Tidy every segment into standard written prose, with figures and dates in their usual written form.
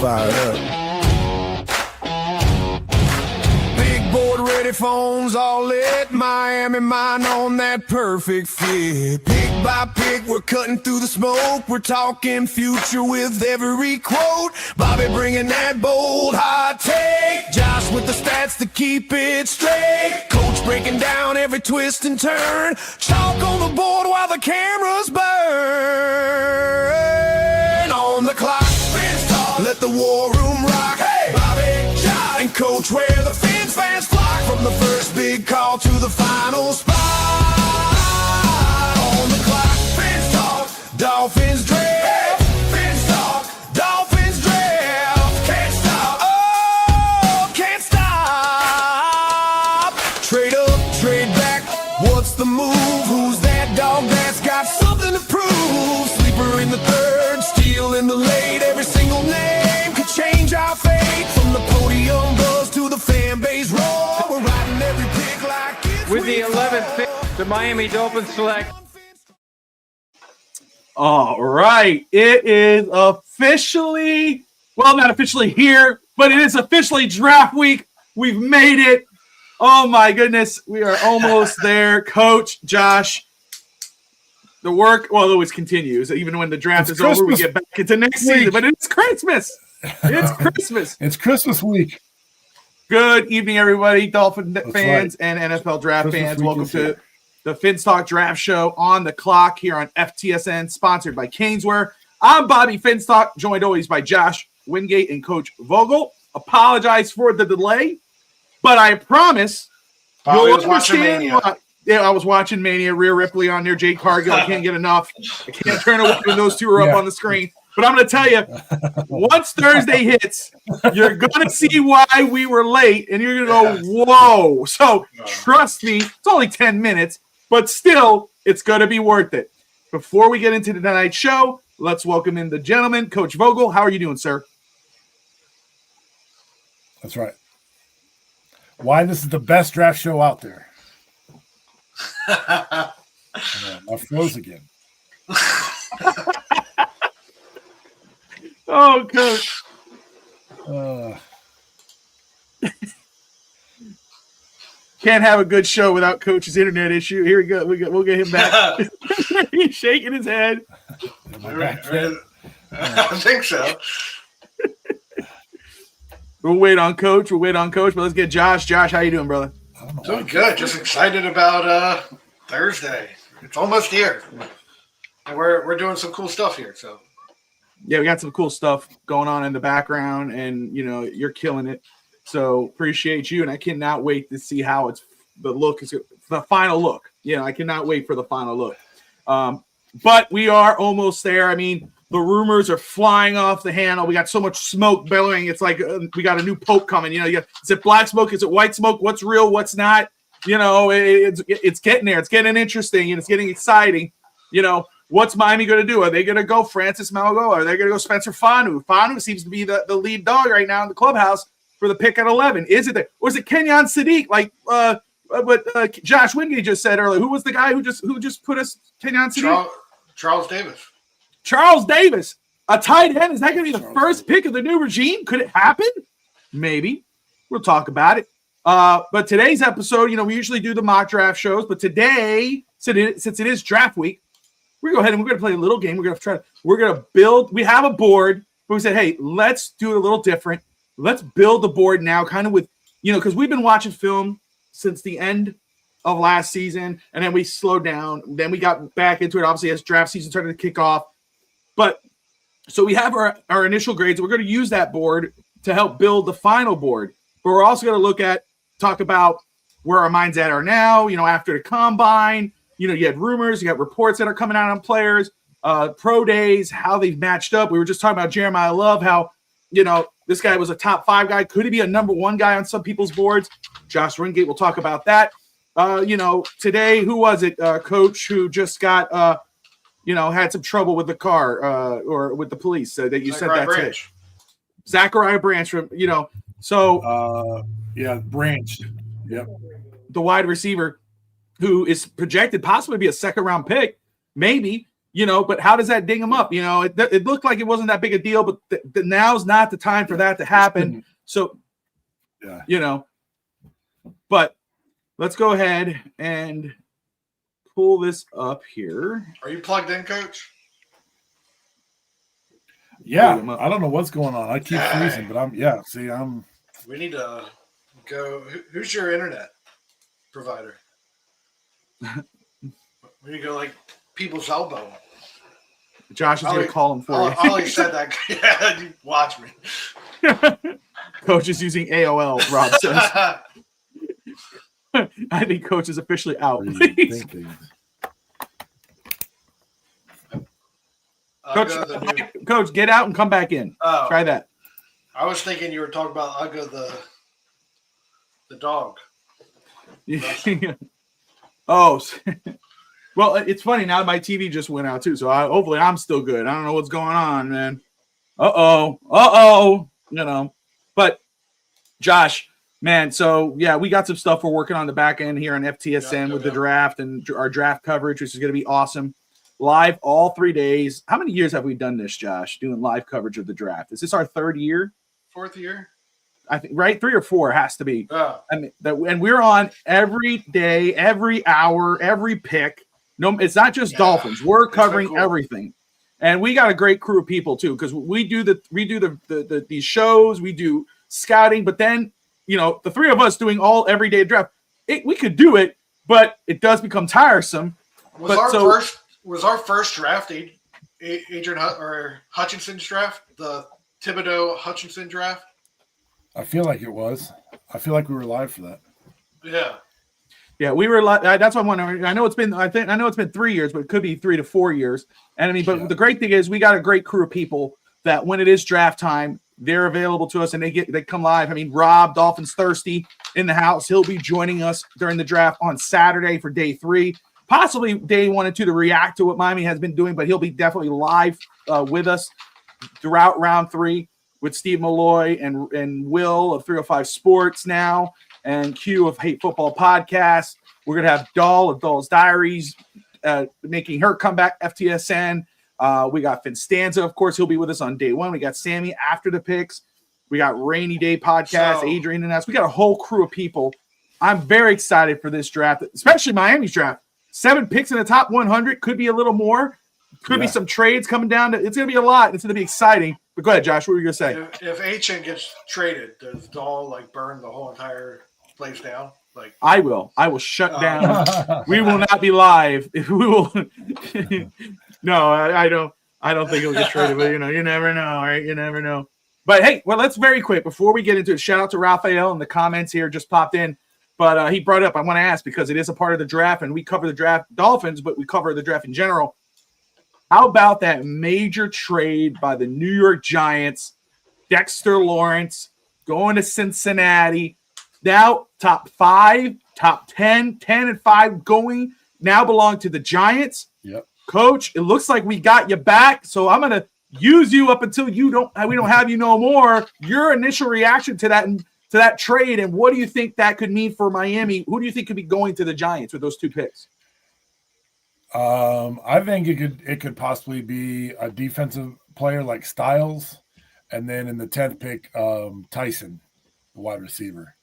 fired up. Big board ready phones all lit. Miami mine on that perfect fit. Pick by pick, we're cutting through the smoke. We're talking future with every quote. Bobby bringing that bold hot take. Josh with the stats to keep it straight. Coach breaking down every twist and turn. Chalk on the board while the cameras burn. On the clock, let the war room rock. Hey, Bobby, Josh, and Coach where the fans flock. From the first big call to the final spot. On the clock, fans talk, Dolphins draft. Fans talk, Dolphins draft. Can't stop, oh, can't stop. Trade up, trade back, what's the move? Who's that dog that's got something to prove? Sleeper in the third, steal in the late. Every single name could change our fate. From the podium buzz to the fan base roar, we're riding every pick like it's with the 11th pick, the Miami Dolphins select. All right, it is officially, well, not officially here, but it is officially draft week. We've made it. Oh my goodness, we are almost there. Coach, Josh, the work, well, it always continues. Even when the draft is over, we get back into next season, but it's Christmas. It's Christmas. It's Christmas week. Good evening, everybody, Dolphin fans right. and NFL draft Christmas fans. week Welcome is to here. the Finstock Draft Show on the clock here on FTSN, sponsored by Caneswear. I'm Bobby Finstock, joined always by Josh Wingate and Coach Vogel. Apologize for the delay, but I promise Bobby you'll was watching understand Mania. why. Yeah, I was watching Mania, Rhea Ripley on there, Jade Cargill. I can't get enough. I can't turn away when those two are up on the screen. But I'm going to tell you, once Thursday hits, you're going to see why we were late, and you're going to go, whoa. So trust me, it's only 10 minutes, but still, it's going to be worth it. Before we get into tonight's show, let's welcome in the gentleman, Coach Vogel. How are you doing, sir? That's right. Why this is the best draft show out there. I froze again. Oh, Coach. Can't have a good show without Coach's internet issue. Here we go. We'll get him back. He's shaking his head. I think so. We'll wait on Coach. But let's get Josh. Josh, how you doing, brother? Doing good. Just excited about Thursday. It's almost here. And we're doing some cool stuff here. So Yeah, we got some cool stuff going on in the background, and you're killing it. So appreciate you, and I cannot wait to see how the final look. Yeah, I cannot wait for the final look. But we are almost there. I mean, the rumors are flying off the handle. We got so much smoke billowing. It's like we got a new pope coming. Is it black smoke? Is it white smoke? What's real? What's not? It's getting there. It's getting interesting, and it's getting exciting. What's Miami going to do? Are they going to go Francis Malgo? Are they going to go Spencer Fanu? Fanu seems to be the lead dog right now in the clubhouse for the pick at 11. Is it there? Or is it Kenyon Sadiq? Like what Josh Wingate just said earlier. Who was the guy who just put us Kenyon Sadiq? Charles Davis. Charles Davis, a tight end. Is that going to be the first pick of the new regime? Could it happen? Maybe. We'll talk about it. But today's episode, we usually do the mock draft shows, but today, since it is draft week, we're going to go ahead and we're going to play a little game. We're going to build. We have a board, but we said, hey, let's do it a little different. Let's build the board now, kind of with, because we've been watching film since the end of last season, and then we slowed down. Then we got back into it, obviously, as draft season started to kick off. But so we have our initial grades. We're going to use that board to help build the final board. But we're also going to talk about where our minds at are now, after the combine. You had rumors, you got reports that are coming out on players, pro days, how they've matched up. We were just talking about Jeremiah Love, how, this guy was a top 5 guy. Could he be a number 1 guy on some people's boards? Josh Wingate will talk about that. Today, who was it, Coach, who just got had some trouble with the car or with the police that you said that today. Zachariah Branch from, Branch. Yep. The wide receiver who is projected possibly to be a second-round pick, maybe, but how does that ding him up? It looked like it wasn't that big a deal, but now's not the time for that to happen. So, but let's go ahead and pull this up here. Are you plugged in, Coach? Yeah, I don't know what's going on. I keep freezing, but I'm. We need to go. Who's your internet provider? We need to go like people's elbow. Josh is going to call him for you. Ollie said that. Yeah, you watch me. Coach is using AOL, Rob says. I think Coach is officially out. Coach, get out and come back in. Try that. I was thinking you were talking about Ugga the dog. Oh, well, it's funny now. My TV just went out too, so hopefully I'm still good. I don't know what's going on, man. But Josh, man. So yeah, we got some stuff we're working on the back end here on FTSN with the draft and our draft coverage, which is going to be awesome. Live all 3 days. How many years have we done this, Josh? Doing live coverage of the draft? Is this our third year? Fourth year? I think right, 3 or 4 has to be. Oh. I mean, and we're on every day, every hour, every pick. No, it's not just Dolphins. We're covering everything, and we got a great crew of people too because we do these shows, we do scouting, but then the 3 of us doing all everyday draft. We could do it, but it does become tiresome. Was our first draft Adrian or Hutchinson's draft, the Thibodeau Hutchinson draft? I feel like it was. I feel like we were live for that. Yeah, we were live. That's what I'm wondering. I know it's been 3 years, but it could be 3 to 4 years. And I mean, but the great thing is we got a great crew of people that when it is draft time, they're available to us and they come live. I mean, Rob, Dolphins Thirsty in the house. He'll be joining us during the draft on Saturday for day 3. Possibly day 1 and 2 to react to what Miami has been doing, but he'll be definitely live with us throughout round 3 with Steve Malloy and Will of 305 Sports now and Q of Hate Football Podcast. We're going to have Doll of Doll's Diaries making her comeback, FTSN. We got Finstanza, of course. He'll be with us on day 1. We got Sammy after the picks. We got Rainy Day Podcast, Adrian and us. We got a whole crew of people. I'm very excited for this draft, especially Miami's draft. 7 picks in the top 100, could be a little more. Could be some trades coming down. It's going to be a lot. It's going to be exciting. But go ahead, Josh. What were you going to say? If HN gets traded, does Dahl burn the whole entire place down? I will shut down. We will not be live. We will. No, I don't think he'll get traded. But you never know. All right, you never know. But hey, well, let's very quick before we get into it. Shout out to Raphael in the comments here. Just popped in. But he brought it up. I want to ask because it is a part of the draft, and we cover the draft Dolphins, but we cover the draft in general. How about that major trade by the New York Giants, Dexter Lawrence, going to Cincinnati? Now top 5, top 10, 10 and 5 going now belong to the Giants. Yep. Coach, it looks like we got you back, so I'm going to use you up until we don't have you no more. Your initial reaction to that trade, and what do you think that could mean for Miami? Who do you think could be going to the Giants with those 2 picks? I think it could possibly be a defensive player like Styles, and then in the 10th pick, Tyson, the wide receiver.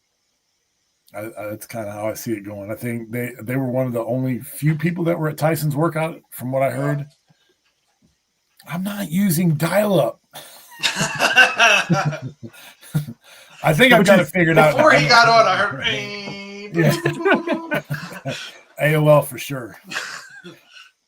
That's kind of how I see it going. I think they were one of the only few people that were at Tyson's workout, from what I heard. I'm not using dial-up. I think I've got it figured out. Before he got on, I heard AOL for sure.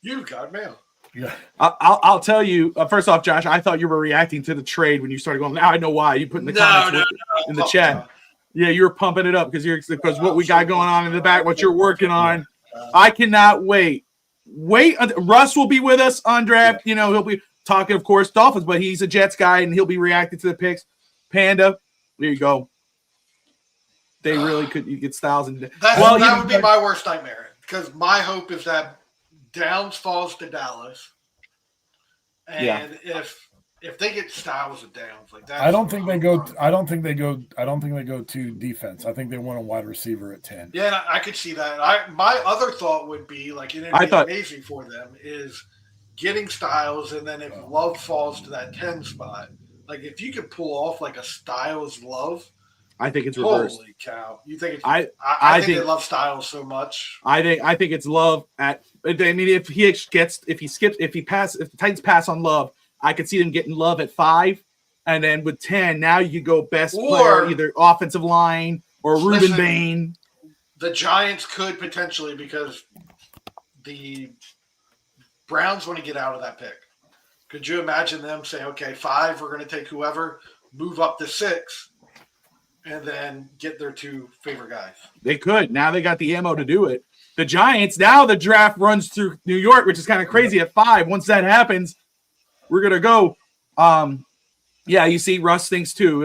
You got mail. Yeah. I'll tell you, first off, Josh, I thought you were reacting to the trade when you started going. Now I know why. You put in the comments in the chat. No. Yeah, you're pumping it up because what we got going on in the back, what you're working on. I cannot wait. Russ will be with us on draft. He'll be talking, of course, Dolphins, but he's a Jets guy, and he'll be reacting to the picks. Panda, there you go. They really could. You get Styles and that would be my worst nightmare because my hope is that Downs falls to Dallas, and if they get Styles and Downs like that, I don't think they go to defense. I think they want a wide receiver at 10. Yeah, I could see that. My other thought would be it'd be amazing for them is getting Styles, and then if Love falls to that 10 spot, like if you could pull off like a Styles Love, I think it's reversed. Holy cow! You think it's? I think they love Styles so much. I think it's Love at. I mean, if the Titans pass on Love, I could see them getting Love at 5, and then with 10, now you go best player, either offensive line or Reuben Bain. The Giants could potentially, because the Browns want to get out of that pick. Could you imagine them saying, "Okay, 5, we're going to take whoever, move up to 6." And then get their 2 favorite guys. They could. Now they got the ammo to do it. The Giants, now the draft runs through New York, which is kind of crazy at 5. Once that happens, we're going to go. Yeah, you see Russ thinks too.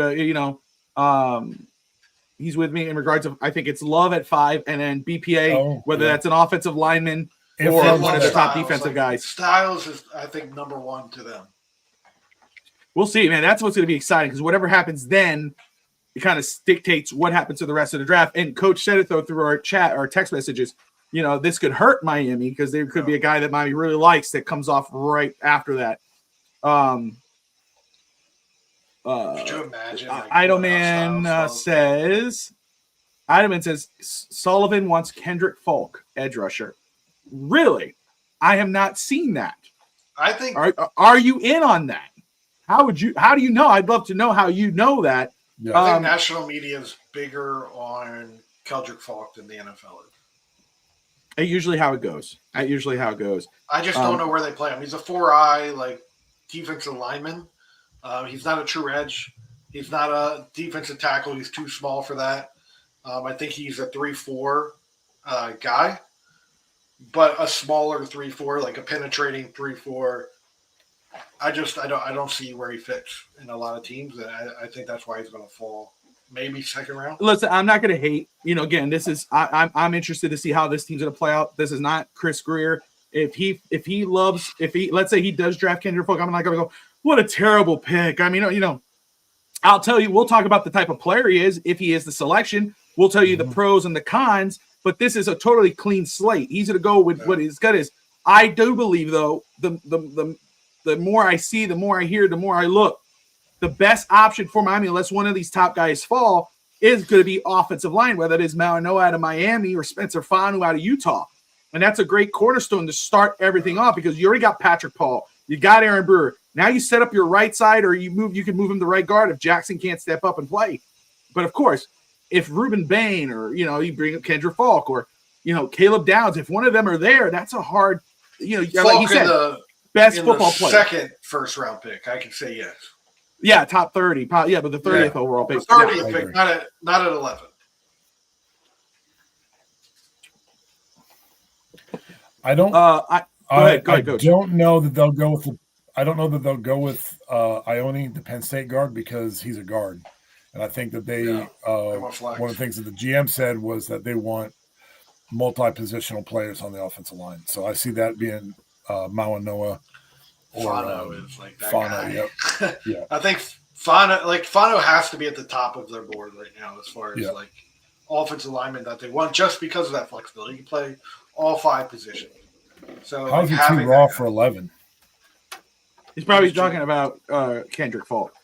He's with me in regards of, I think it's Love at 5 and then BPA, whether that's an offensive lineman or one of the top defensive guys. Styles is, I think, number 1 to them. We'll see, man. That's what's going to be exciting because whatever happens then, it kind of dictates what happens to the rest of the draft. And Coach said it, though, through our chat, our text messages. This could hurt Miami because there could be a guy that Miami really likes that comes off right after that. Could you imagine? Idleman says Sullivan wants Kendrick Falk, edge rusher. Really? I have not seen that. I think. Are you in on that? How do you know? I'd love to know how you know that. Yeah. I think national media is bigger on Kendrick Falk than the NFL is. It's usually how it goes. I just don't know where they play him. He's a 4-eye, defensive lineman. He's not a true edge. He's not a defensive tackle. He's too small for that. I think he's a 3-4 guy, but a smaller 3-4, like a penetrating 3-4. I don't see where he fits in a lot of teams, and I think that's why he's going to fall. Maybe second round. Listen, I'm not going to hate. Again, this is I'm interested to see how this team's going to play out. This is not Chris Greer. If let's say he does draft Kendrick Falk, I'm not going to go, what a terrible pick. I mean, I'll tell you, we'll talk about the type of player he is if he is the selection. We'll tell you the pros and the cons, but this is a totally clean slate. He's going to go with what his gut is. I do believe, though, the more I see, the more I hear, the more I look, the best option for Miami, unless one of these top guys fall, is going to be offensive line, whether it is Manoa out of Miami or Spencer Fanu out of Utah. And that's a great cornerstone to start everything off because you already got Patrick Paul. You got Aaron Brewer. Now you set up your right side or you can move him to right guard if Jackson can't step up and play. But, of course, if Reuben Bain or, you bring up Kendrick Falk or, Caleb Downs, if one of them are there, that's a hard, like he said, best football player. Second first-round pick, I can say yes. Yeah, top 30. Probably, but the 30th overall pick. 30th pick, not at 11. I don't. Go ahead, Coach. Don't know that they'll go with I don't know that they'll go with Ione, the Penn State guard, because he's a guard, and I think that they one of the things that the GM said was that they want multi-positional players on the offensive line. So I see that being Manoa. Fano is like that Fano, guy. Yep. Yeah. I think Fano has to be at the top of their board right now as far as offensive linemen that they want, just because of that flexibility. You can play all 5 positions. So how's he too raw for 11? He's probably talking about Kendrick Falk.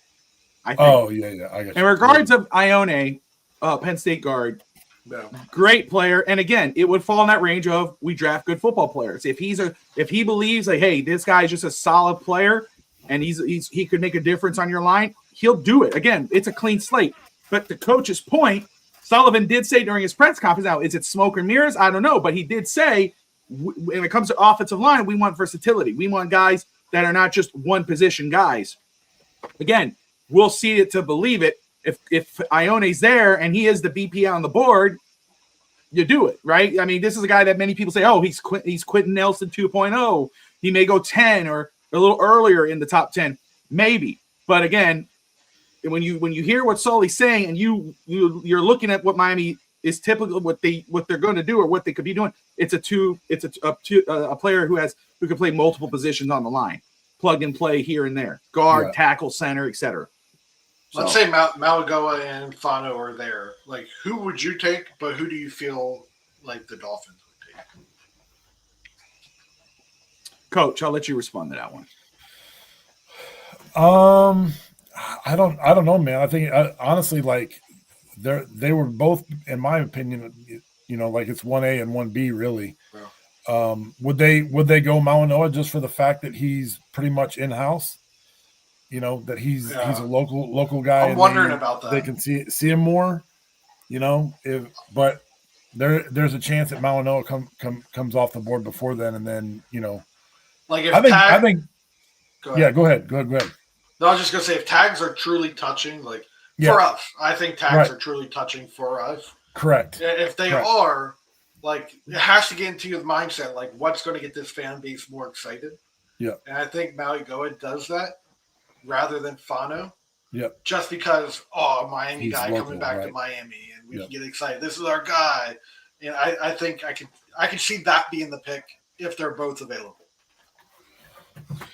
I think. Oh yeah. I got you. In regards of Ione, Penn State guard, great player, and again, it would fall in that range of we draft good football players. If he believes like, hey, this guy's just a solid player, and he could make a difference on your line, he'll do it. Again, it's a clean slate. But to Coach's point, Sullivan did say during his press conference, now is it smoke and mirrors? I don't know, but he did say when it comes to offensive line, we want versatility. We want guys that are not just one position guys. Again, we'll see it to believe it. If Ione's there and he is the BP on the board, you do it, right? I mean, this is a guy that many people say, oh, he's Quentin Nelson 2.0. He may go 10 or a little earlier in the top 10, maybe. But again, when you hear what Sully's saying and you're looking at what Miami is typical, what they're going to do or what they could be doing, it's a player who can play multiple positions on the line, plug and play here and there, guard, tackle, center, etc. Let's say Malagoa and Fano are there. Like, who would you take, but who do you feel like the Dolphins would take? Coach, I'll let you respond to that one. I don't know, man. I think honestly, like they were both, in my opinion, like it's 1A and 1B really. Yeah. Would they go Mauanoa just for the fact that he's pretty much in house? That he's a local guy. I'm wondering about that. They can see him more. But there's a chance that Mauanoa comes off the board before then, and then like if I think. Go ahead. Yeah, go ahead. No, I was just gonna say if tags are truly touching, like Yeah. for us, I think tags Right. are truly touching for us. Correct. If they Correct. are, like it has to get into your mindset, like what's going to get this fan base more excited. Yeah. And I think Maui Goa does that rather than Fano. Yep. Just because, Miami He's guy local, coming back to right. Miami, and we Yep. can get excited. This is our guy, and I think I can see that being the pick if they're both available.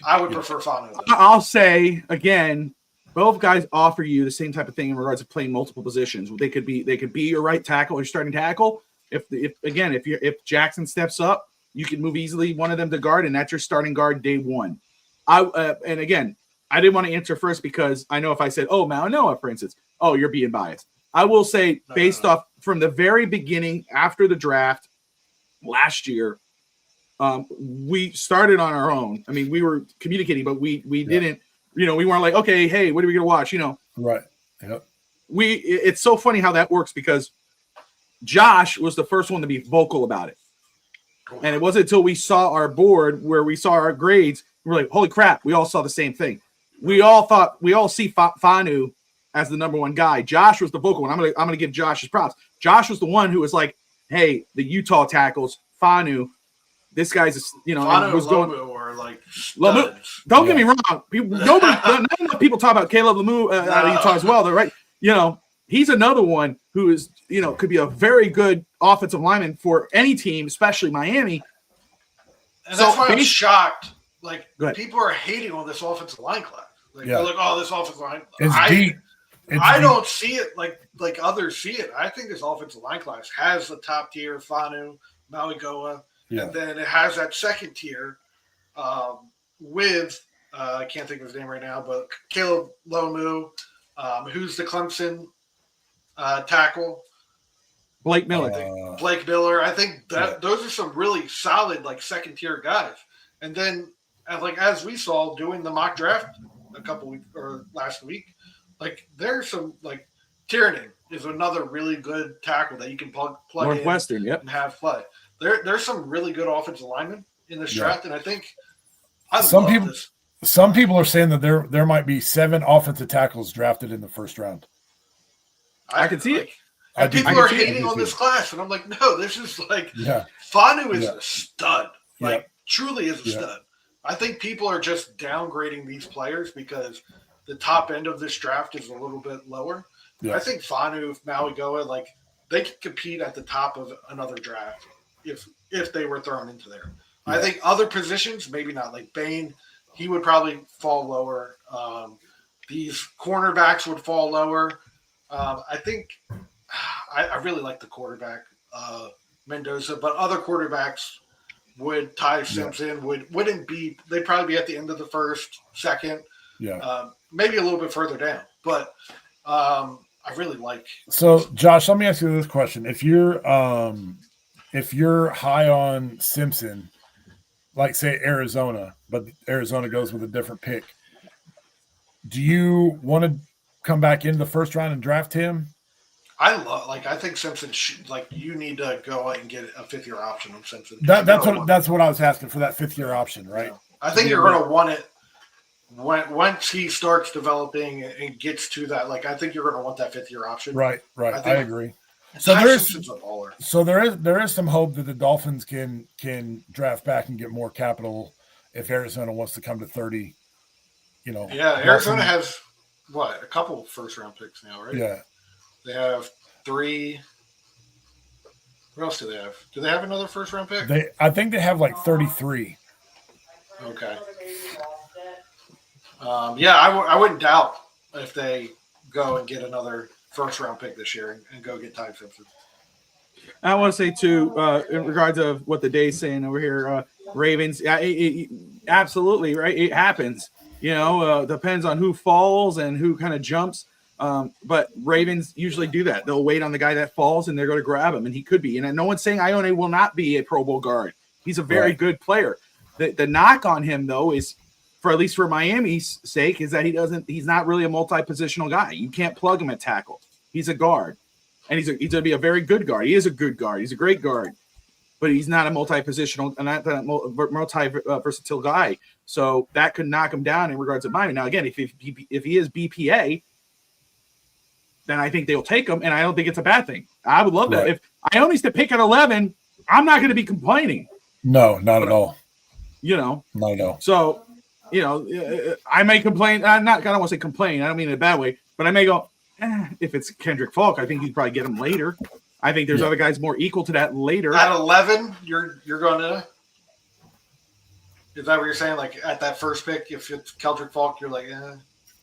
I would prefer Fano. I'll say again, both guys offer you the same type of thing in regards to playing multiple positions. They could be your right tackle or your starting tackle. If Jackson steps up, you can move easily one of them to guard, and that's your starting guard day one. And again, I didn't want to answer first because I know if I said, Mauanoa, for instance, you're being biased. I will say based off from the very beginning after the draft last year, we started on our own. I mean, we were communicating, but we didn't, we weren't like, okay, hey, what are we going to watch? Right. Yep. It's so funny how that works because Josh was the first one to be vocal about it. And it wasn't until we saw our board where we saw our grades, we were like, holy crap, we all saw the same thing. We all see Fanu as the number one guy. Josh was the vocal one. I'm gonna give Josh his props. Josh was the one who was like, hey, the Utah tackles, Fanu, this guy's, Fano was and going. Lomu are like Lamu, studs. don't get me wrong. Not enough people talk about Caleb Lamu out of Utah as well. They're right. He's another one who is, could be a very good offensive lineman for any team, especially Miami. And that's why I'm shocked. Like, Go ahead. people are hating on this offensive line class. Like, Yeah. they're like, this offensive line. It's deep. I don't see it like others see it. I think this offensive line class has the top tier, Fanu, Maui Goa, Yeah. and then it has that second tier with, I can't think of his name right now, but Caleb Lomu, who's the Clemson tackle. Blake Miller. Blake Miller. I think that those are some really solid, like, second tier guys. And then, as we saw doing the mock draft a couple weeks or last week, like, there's some, like, Tiernan is another really good tackle that you can plug Northwestern, in yep. and have play. There's some really good offensive linemen in this draft, and I think some people are saying that there might be 7 offensive tackles drafted in the first round. I can see it. And people are hating on this class, and I'm like, no, this is like Fanu is a stud. Like, truly is a stud. I think people are just downgrading these players because the top end of this draft is a little bit lower. Yeah. I think Fanu, Maui Goa, like, they could compete at the top of another draft if they were thrown into there. I think other positions, maybe not. Like Bain, he would probably fall lower. These cornerbacks would fall lower. I think I really like the quarterback, Mendoza, but other quarterbacks would, Ty Simpson wouldn't be, they'd probably be at the end of the first, second, maybe a little bit further down. But I really like. So, Josh, let me ask you this question: if you're high on Simpson, like say Arizona, but Arizona goes with a different pick, do you want to come back into the first round and draft him? I think Simpson you need to go and get a 5th-year option on Simpson. That's what I was asking for, that 5th-year option, right? Yeah. I think you're going to want it once he starts developing and gets to that. Like, I think you're going to want that 5th-year option. Right. I agree. So there is some hope that the Dolphins can draft back and get more capital if Arizona wants to come to 30. Yeah, Arizona has a couple first-round picks now, right? Yeah. They have 3. What else do they have? Do they have another first-round pick? I think they have like 33. Okay. I wouldn't doubt if they go and get another first-round pick this year and go get Ty Simpson. I want to say too, in regards of what the day's saying over here, Ravens. Absolutely right. It happens. Depends on who falls and who kind of jumps. But Ravens usually do that. They'll wait on the guy that falls and they're going to grab him, and he could be. And no one's saying Ione will not be a Pro Bowl guard. He's a very good player. The knock on him though is, for at least for Miami's sake, is that he's not really a multi-positional guy. You can't plug him at tackle. He's a guard. And he's going to be a very good guard. He is a good guard. He's a great guard, but he's not a multi-positional, not a multi-versatile guy. So that could knock him down in regards to Miami. Now, again, if he is BPA, then I think they'll take him, and I don't think it's a bad thing. I would love that. If I only to pick at 11, I'm not going to be complaining. No, not at all. Not at all. So, I may complain. I don't want to say complain. I don't mean it in a bad way, but I may go, if it's Kendrick Falk, I think you'd probably get him later. I think there's other guys more equal to that later. At 11, you're going to. Is that what you're saying? Like at that first pick, if it's Kendrick Falk, you're like,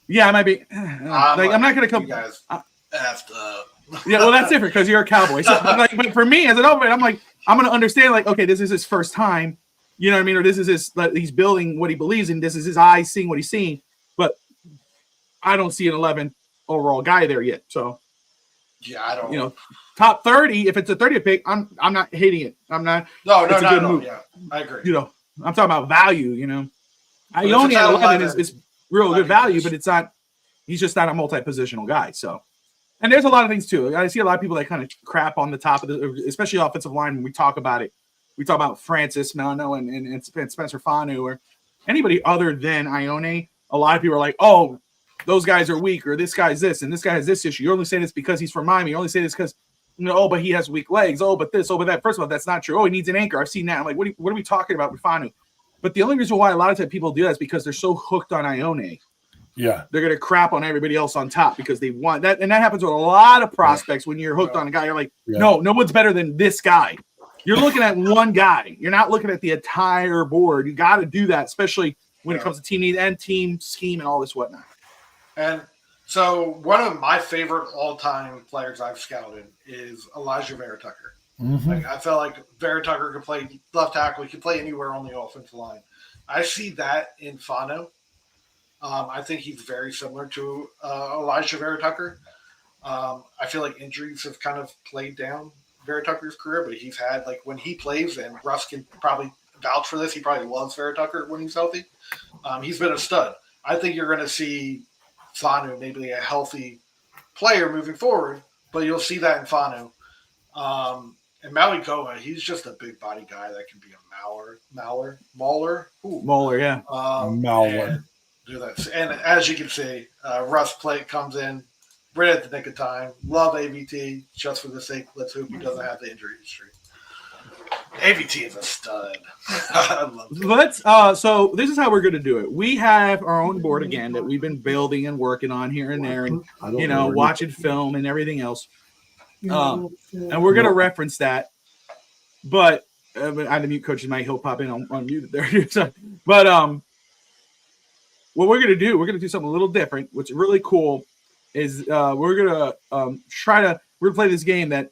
Yeah, I might be. I'm not going to come. You guys effed up. Yeah, well, that's different because you're a Cowboy. So, but for me as an overhead, I'm like, I'm going to understand. Like, okay, this is his first time. You know what I mean? Or this is he's building what he believes in. This is his eyes seeing what he's seeing. But I don't see an 11 overall guy there yet. So, yeah, I don't. Top 30. If it's a 30th pick, I'm not hating it. I'm not. No. Yeah, I agree. I'm talking about value. Ione at 11 is real good value, but it's not. He's just not a multi-positional guy. So, and there's a lot of things too. I see a lot of people that kind of crap on the top of especially offensive line when we talk about it. We talk about Francis Milano and Spencer Fanu or anybody other than Ione. A lot of people are like, oh, those guys are weak, or this guy's this, and this guy has this issue. You only say this because he's from Miami. You only say this because, but he has weak legs. Oh, but this, oh, but that. First of all, that's not true. Oh, he needs an anchor. I've seen that. I'm like, what are we talking about with Fanu? But the only reason why a lot of times people do that is because they're so hooked on Ione. Yeah. They're going to crap on everybody else on top because they want that. And that happens with a lot of prospects when you're hooked on a guy. You're like, no one's better than this guy. You're looking at one guy. You're not looking at the entire board. You got to do that, especially when it comes to team need and team scheme and all this whatnot. And so one of my favorite all-time players I've scouted is Elijah Vera Tucker. Mm-hmm. Like, I felt like Vera Tucker could play left tackle. He could play anywhere on the offensive line. I see that in Fano. I think he's very similar to Elijah Vera Tucker. I feel like injuries have kind of played down Vera Tucker's career, but he's had, like, when he plays, and Russ can probably vouch for this, he probably loves Vera Tucker when he's healthy. He's been a stud. I think you're going to see Fanu maybe a healthy player moving forward, but you'll see that in Fanu. And Maui Koa, he's just a big body guy that can be a mauler. Mauler, yeah. Mauler. And as you can see, Russ comes in right at the nick of time. Love AVT just for the sake. Let's hope he doesn't have the injury history. AVT is a stud. I love it. So this is how we're going to do it. We have our own board again that we've been building and working on here and there, and watching film and everything else. And we're going to reference that, but I had to mute Coach's mic. He'll pop in on mute there. But what we're going to do something a little different. What's really cool is we're going to play this game that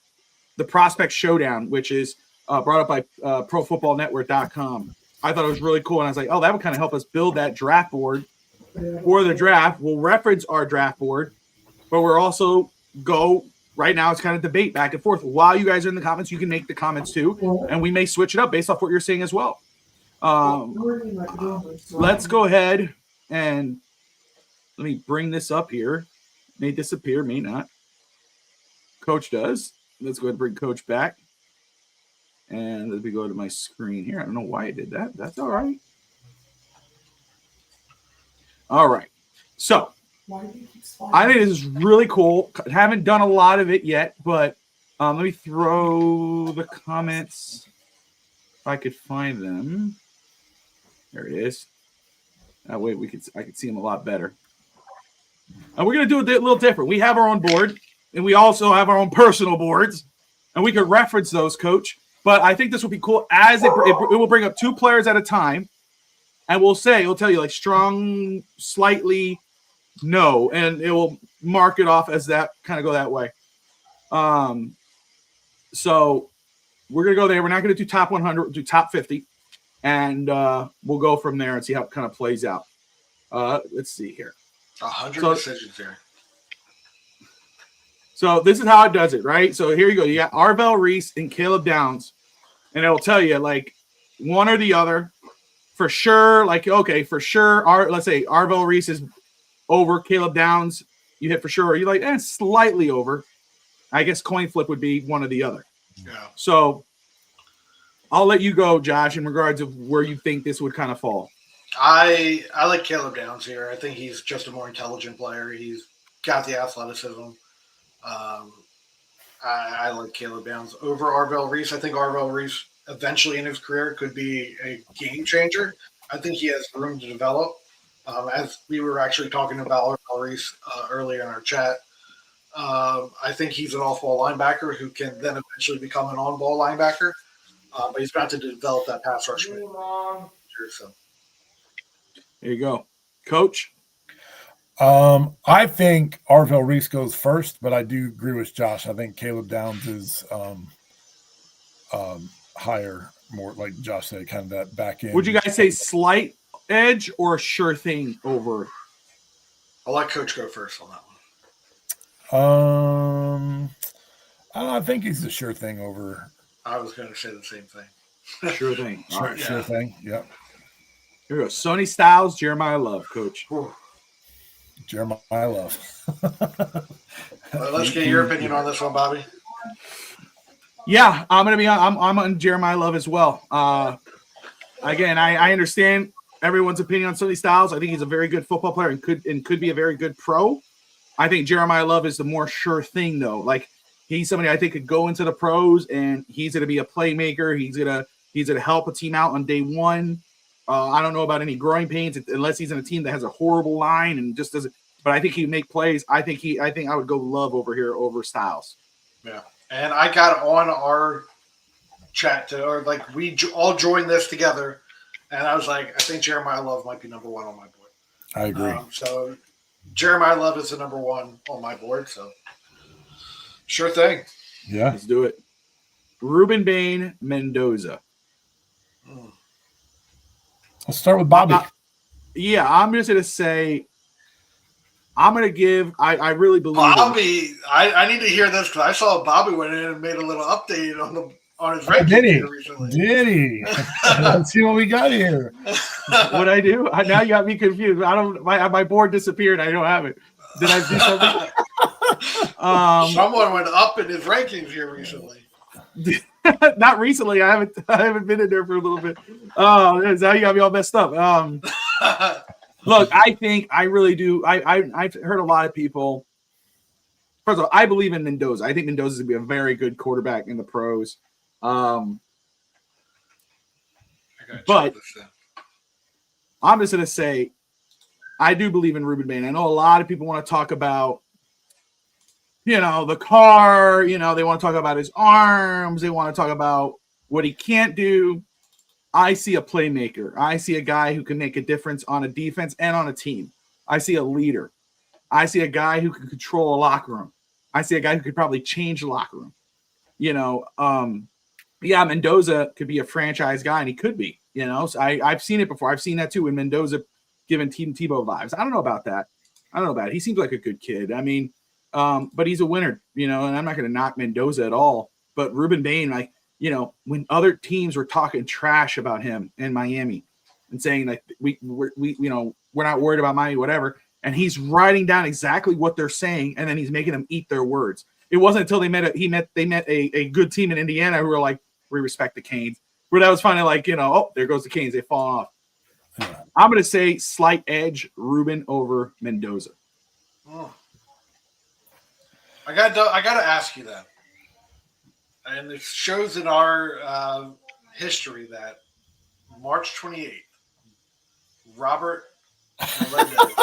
the Prospect Showdown, which is brought up by ProFootballNetwork.com. I thought it was really cool, and I was like, oh, that would kind of help us build that draft board for the draft. We'll reference our draft board, but we're also right now it's kind of debate back and forth. While you guys are in the comments, you can make the comments too, and we may switch it up based off what you're saying as well. Let's go ahead and let me bring this up here. May disappear, may not. Coach does. Let's go ahead and bring Coach back. And let me go to my screen here. I don't know why I did that. That's all right. All right. So I think this is really cool. I haven't done a lot of it yet, but let me throw the comments if I could find them. There it is. That way I could see them a lot better. And we're going to do it a little different. We have our own board, and we also have our own personal boards, and we could reference those, Coach. But I think this will be cool as it will bring up two players at a time, and we'll tell you like strong, slightly, no, and it will mark it off as that kind of go that way. So we're going to go there. We're not going to do top 100. We'll do top 50. And we'll go from there and see how it kind of plays out. Let's see here. 100 So- decisions here. So this is how it does it, right? So here you go. You got Arvell Reese and Caleb Downs. And it'll tell you, like, one or the other. For sure, like, okay, for sure, let's say Arvell Reese is over Caleb Downs. You hit for sure. Or you like, slightly over. I guess coin flip would be one or the other. Yeah. So I'll let you go, Josh, in regards of where you think this would kind of fall. I like Caleb Downs here. I think he's just a more intelligent player. He's got the athleticism. I like Caleb Downs over Arvell Reese. I think Arvell Reese eventually in his career could be a game changer. I think he has room to develop. As we were actually talking about Arvell Reese earlier in our chat, I think he's an off-ball linebacker who can then eventually become an on-ball linebacker. But he's got to develop that pass rush. So. There you go. Coach? I think Arvell Reese goes first, but I do agree with Josh. I think Caleb Downs is higher, more like Josh said, kind of that back end. Would you guys say slight edge or a sure thing over? I'll let Coach go first on that one. I think he's a sure thing over. I was going to say the same thing. Sure thing. All right. Sure thing. Yep. Here we go. Sonny Styles, Jeremiah Love, Coach. Jeremiah Love. Let's get your opinion on this one, Bobby. Yeah, I'm on Jeremiah Love as well. Again, I understand everyone's opinion on Sonny Styles. I think he's a very good football player and could be a very good pro. I think Jeremiah Love is the more sure thing, though. Like, he's somebody I think could go into the pros, and he's going to be a playmaker. He's gonna help a team out on day one. I don't know about any growing pains unless he's in a team that has a horrible line and just doesn't. But I think he would make plays. I think I would go Love over here over Styles. Yeah, and I got on our chat we all joined this together, and I was like, I think Jeremiah Love might be number one on my board. I agree. So Jeremiah Love is the number one on my board. So sure thing. Yeah, let's do it. Ruben Bain, Mendoza. Let's start with Bobby. Yeah, I'm just going to say, I'm going to give, I really believe Bobby, I need to hear this because I saw Bobby went in and made a little update on his rankings recently. Did he? Let's see what we got here. What I do? Now you got me confused. My board disappeared. I don't have it. Did I do something? Someone went up in his rankings here recently. Not recently. I haven't been in there for a little bit. Oh, now you got me all messed up. Look, I really do. I've heard a lot of people. First of all, I believe in Mendoza. I think Mendoza is going to be a very good quarterback in the pros. But I'm just going to say, I do believe in Ruben Bain. I know a lot of people want to talk about, the car, they want to talk about his arms. They want to talk about what he can't do. I see a playmaker. I see a guy who can make a difference on a defense and on a team. I see a leader. I see a guy who can control a locker room. I see a guy who could probably change the locker room. Mendoza could be a franchise guy, and he could be, So I've seen it before. I've seen that too when Mendoza giving Team Tebow vibes. I don't know about that. He seems like a good kid. I mean, but he's a winner, and I'm not going to knock Mendoza at all. But Ruben Bain, when other teams were talking trash about him in Miami and saying like we're not worried about Miami, whatever, and he's writing down exactly what they're saying, and then he's making them eat their words. It wasn't until they met a good team in Indiana who were like, we respect the Canes. Where that was finally like, there goes the Canes, they fall off. Yeah. I'm going to say slight edge, Ruben over Mendoza. Oh. I got to ask you that. And it shows in our history that March 28th, Robert Melendez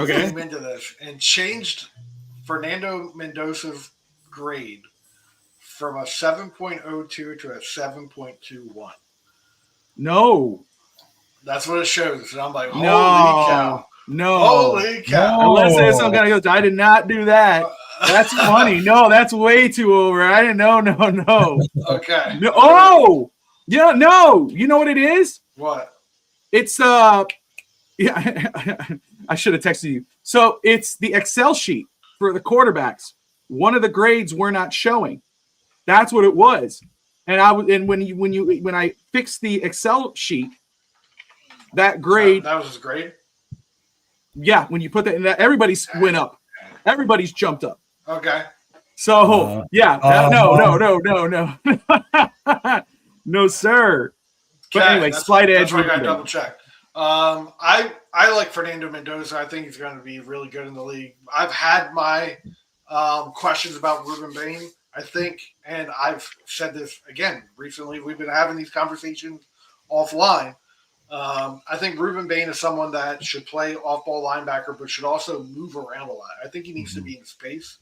came into this and changed Fernando Mendoza's grade from a 7.02 to a 7.21. No. That's what it shows. And I'm like, holy no. cow. No. Holy cow. No. Unless there's some kind of goes, I did not do that. That's funny. No, that's way too over. I didn't know. No. Okay. No, oh, yeah, no. You know what it is? What? It's yeah. I should have texted you. So it's the Excel sheet for the quarterbacks. One of the grades were not showing. That's what it was. And when I fixed the Excel sheet, that grade. That was his grade? Yeah, when you put that in, that everybody's went up. Everybody's jumped up. Okay. So no. No, sir. But Okay, anyway, slight edge. That's why I got to double check. I like Fernando Mendoza. I think he's going to be really good in the league. I've had my questions about Ruben Bain, I think, and I've said this again recently. We've been having these conversations offline. I think Ruben Bain is someone that should play off-ball linebacker, but should also move around a lot. I think he needs to be in space,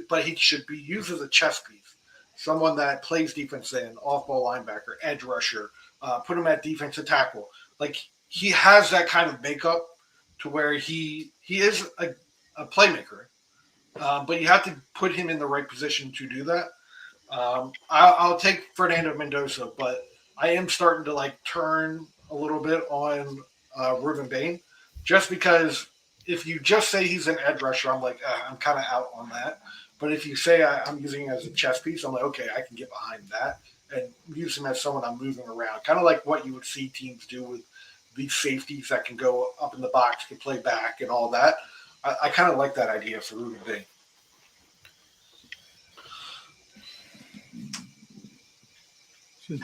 but he should be used as a chess piece. Someone that plays defense end, off-ball linebacker, edge rusher, put him at defensive tackle. Like, he has that kind of makeup to where he is a playmaker, but you have to put him in the right position to do that. I'll take Fernando Mendoza, but I am starting to turn a little bit on Ruben Bain, just because if you just say he's an edge rusher, I'm like, I'm kind of out on that. But if you say I'm using him as a chess piece, I'm like, okay, I can get behind that and use him as someone I'm moving around. Kind of like what you would see teams do with these safeties that can go up in the box, can play back and all that. I kind of like that idea for Ruben Bain.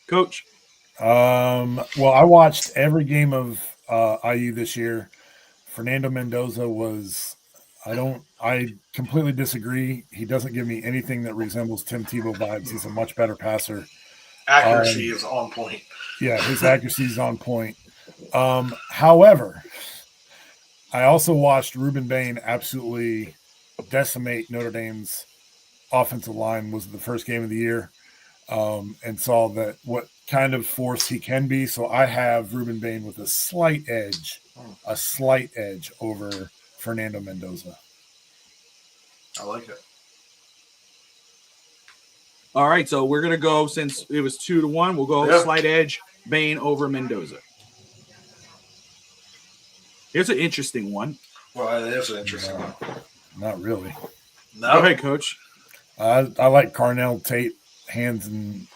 Coach. Well, I watched every game of IU this year. Fernando Mendoza was I completely disagree. He doesn't give me anything that resembles Tim Tebow vibes. He's a much better passer. Accuracy is on point. Yeah, his accuracy is on point. However, I also watched Ruben Bain absolutely decimate Notre Dame's offensive line. Was the first game of the year, and saw that what kind of force he can be. So I have Ruben Bain with a slight edge over Fernando Mendoza. I like it. All right, so we're gonna go, since it was 2-1, we'll go slight edge, Bain over Mendoza. Here's an interesting one. Well, it is an interesting one. Not really. No. Go ahead, Coach. I like Carnell Tate, hands and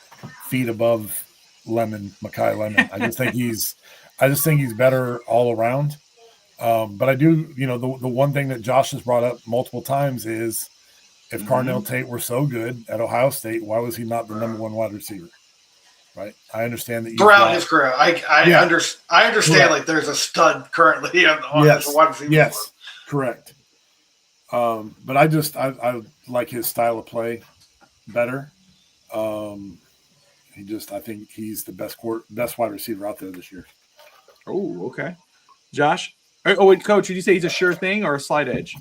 feet above Makai Lemon. I just think he's better all around. But I do, the one thing that Josh has brought up multiple times is, if Carnell Tate were so good at Ohio State, why was he not the number one wide receiver? Right? I understand that throughout his career. I understand. Correct. There's a stud currently on yes. the wide receiver. Yes, correct. But I like his style of play better. I think he's the best wide receiver out there this year. Oh, okay. Josh? Oh, wait, Coach, did you say he's a sure thing or a slight edge?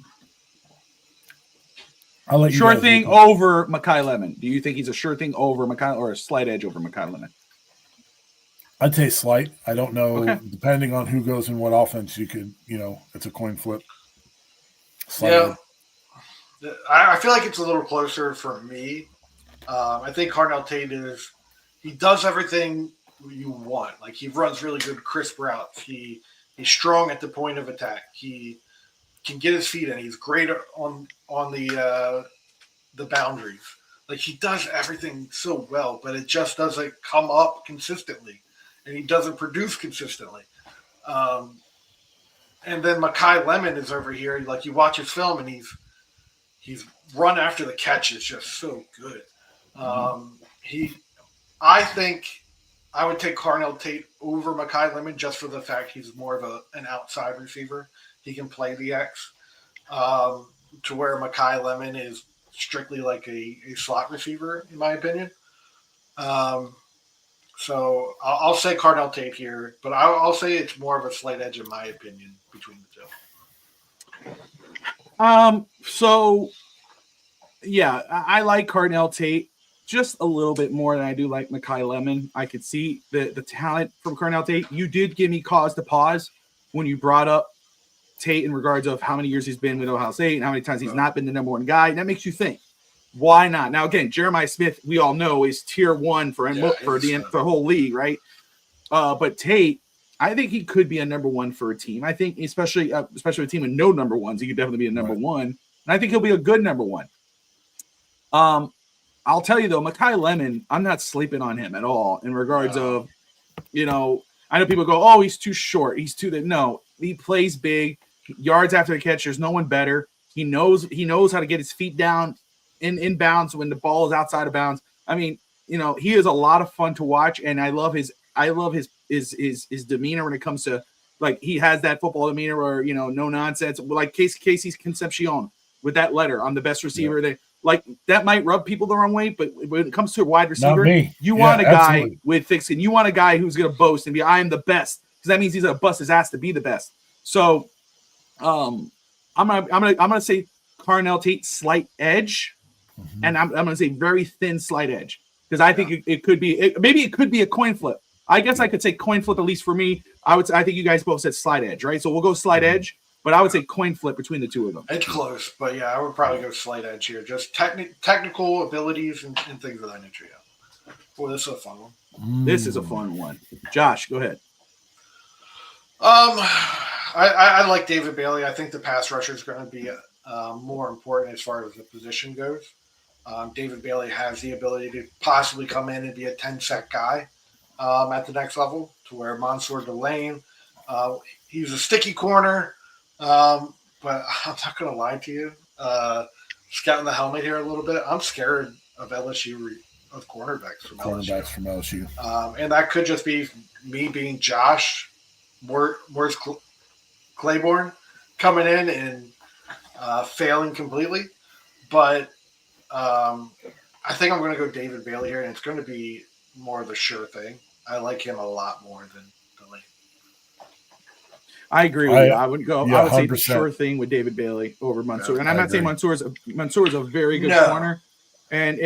I'll let you sure thing over Makai Lemon. Do you think he's a sure thing over Makai, or a slight edge over Makai Lemon? I'd say slight. I don't know. Okay. Depending on who goes in what offense, you could, it's a coin flip. Slight edge. I feel like it's a little closer for me. I think Carnell Tate he does everything you want. Like, he runs really good, crisp routes. He's strong at the point of attack. He can get his feet in. He's great on the boundaries. Like, he does everything so well, but it just doesn't come up consistently, and he doesn't produce consistently. And then Makai Lemon is over here. Like, you watch his film, and he's run after the catch is just so good. I think I would take Carnell Tate over Makai Lemon just for the fact he's more of an outside receiver. He can play the X, to where Makai Lemon is strictly like a slot receiver, in my opinion. So I'll say Carnell Tate here, but I'll say it's more of a slight edge, in my opinion, between the two. So, yeah, I like Carnell Tate just a little bit more than I do like Makai Lemon. I could see the talent from Carnell Tate. You did give me cause to pause when you brought up Tate in regards of how many years he's been with Ohio State and how many times he's not been the number one guy. And that makes you think, why not? Now, again, Jeremiah Smith, we all know, is tier one for the whole league, right? But Tate, I think he could be a number one for a team. I think especially a team with no number ones, he could definitely be a number one. And I think he'll be a good number one. I'll tell you, though, Mekhi Lemon, I'm not sleeping on him at all in regards of, I know people go, oh, he's too short. He's too – no, he plays big. Yards after the catch, there's no one better. He knows how to get his feet down in bounds when the ball is outside of bounds. I mean, he is a lot of fun to watch, and I love his demeanor when it comes to, like, he has that football demeanor where, no nonsense. Like Casey's Concepcion with that letter, I'm the best receiver. That might rub people the wrong way, but when it comes to a wide receiver, you want a guy with thick skin. You want a guy who's going to boast and be, I am the best, because that means he's going to bust his ass to be the best. So, I'm gonna say Carnell Tate slight edge, and I'm gonna say very thin slight edge, because I think it could be maybe it could be a coin flip. I guess I could say coin flip, at least for me. I think you guys both said slight edge, right? So we'll go slight edge, but I would say coin flip between the two of them. It's close, but yeah, I would probably go slight edge here. Just technical abilities and things of that nature. Yeah. Boy, this is a fun one. This is a fun one. Josh, go ahead. I like David Bailey. I think the pass rusher is going to be more important as far as the position goes. David Bailey has the ability to possibly come in and be a 10-sack guy at the next level, to where Mansour Delane, he's a sticky corner, but I'm not going to lie to you. Scouting the helmet here a little bit, I'm scared of LSU, of cornerbacks from LSU. And that could just be me being Josh. Where's Claiborne coming in and failing completely, but I think I'm going to go David Bailey here, and it's going to be more of the sure thing. I like him a lot more than Delane. I agree with you. I would go. I would say the sure thing with David Bailey over Mansour, and I'm not saying Mansour is a very good corner, and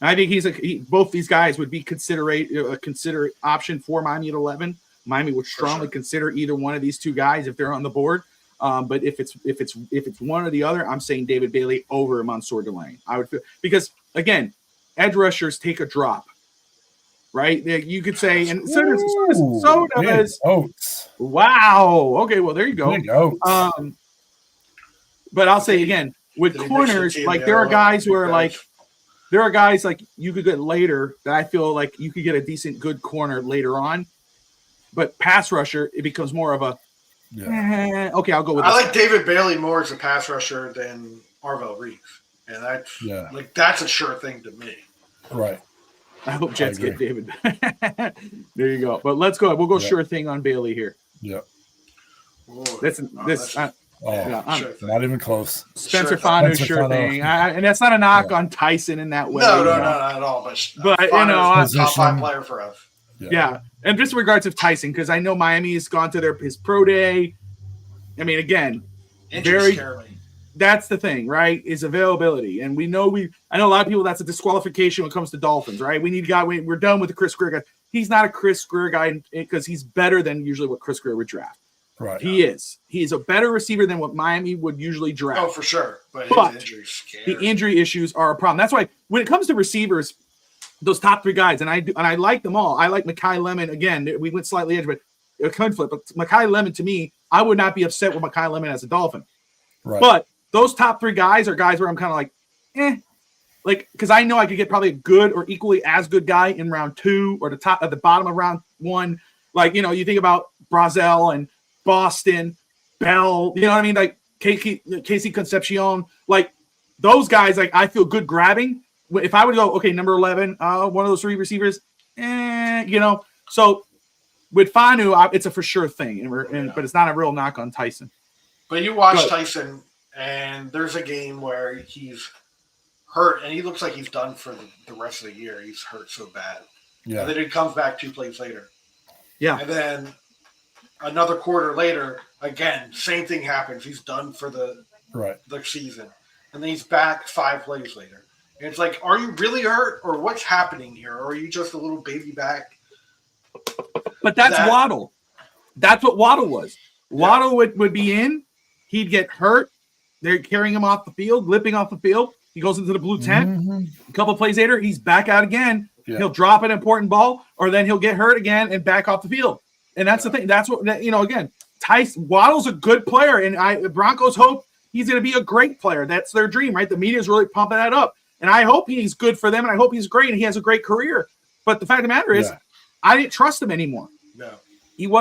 I think both these guys would be a considerate option for Miami at 11. Miami would strongly consider either one of these two guys if they're on the board. But if it's one or the other, I'm saying David Bailey over Mansour Delane. I would feel, because again, edge rushers take a drop, right? You could say, and so does Oates. Wow. Okay. Well, there you go. But I'll say again, with corners, like there are guys like you could get later that I feel like you could get a decent good corner later on. But pass rusher, it becomes more of a okay, I'll go with I like David Bailey more as a pass rusher than Arvell Reeves. And that's a sure thing to me. Right. I hope Jets get David. There you go. But let's go. We'll go sure thing on Bailey here. Yeah. Not even close. Spencer Fanu, sure thing. And that's not a knock on Tyson in that way. No, not at all. But top 5 player for us. Yeah. And just in regards of Tyson, because I know Miami has gone to his pro day. I mean, again, that's the thing, right? Is availability. And I know a lot of people, that's a disqualification when it comes to Dolphins, right? We need a guy, we're done with the Chris Greer guy. He's not a Chris Greer guy because he's better than usually what Chris Greer would draft. Right. He is. He's a better receiver than what Miami would usually draft. Oh, for sure. But the injury issues are a problem. That's why when it comes to receivers, those top 3 guys, and I like them all. I like Mekhi Lemon. Again, we went slightly edge, but a coin flip. But Mekhi Lemon, to me, I would not be upset with Mekhi Lemon as a Dolphin. Right. But those top 3 guys are guys where I'm kind of like, because I know I could get probably a good or equally as good guy in round 2 or at the bottom of round 1. Like, you think about Brazel and Boston, Bell, you know what I mean? Like Casey Concepcion, like those guys, like I feel good grabbing. If I would go, okay, number 11, one of those 3 receivers, So with Fanu, it's a for sure thing, but it's not a real knock on Tyson. But you watch Tyson, and there's a game where he's hurt, and he looks like he's done for the rest of the year. He's hurt so bad. Yeah. And then he comes back 2 plays later. Yeah. And then another quarter later, again, same thing happens. He's done for the season. And then he's back 5 plays later. And it's like, are you really hurt, or what's happening here? Or are you just a little baby back? But that's Waddle. That's what Waddle was. Waddle would be in. He'd get hurt. They're carrying him off the field, limping off the field. He goes into the blue tent. A couple plays later, he's back out again. Yeah. He'll drop an important ball, or then he'll get hurt again and back off the field. And that's the thing. That's what, again, Waddle's a good player, and the Broncos hope he's going to be a great player. That's their dream, right? The media is really pumping that up. And I hope he's good for them, and I hope he's great, and he has a great career. But the fact of the matter is, I didn't trust him anymore. No.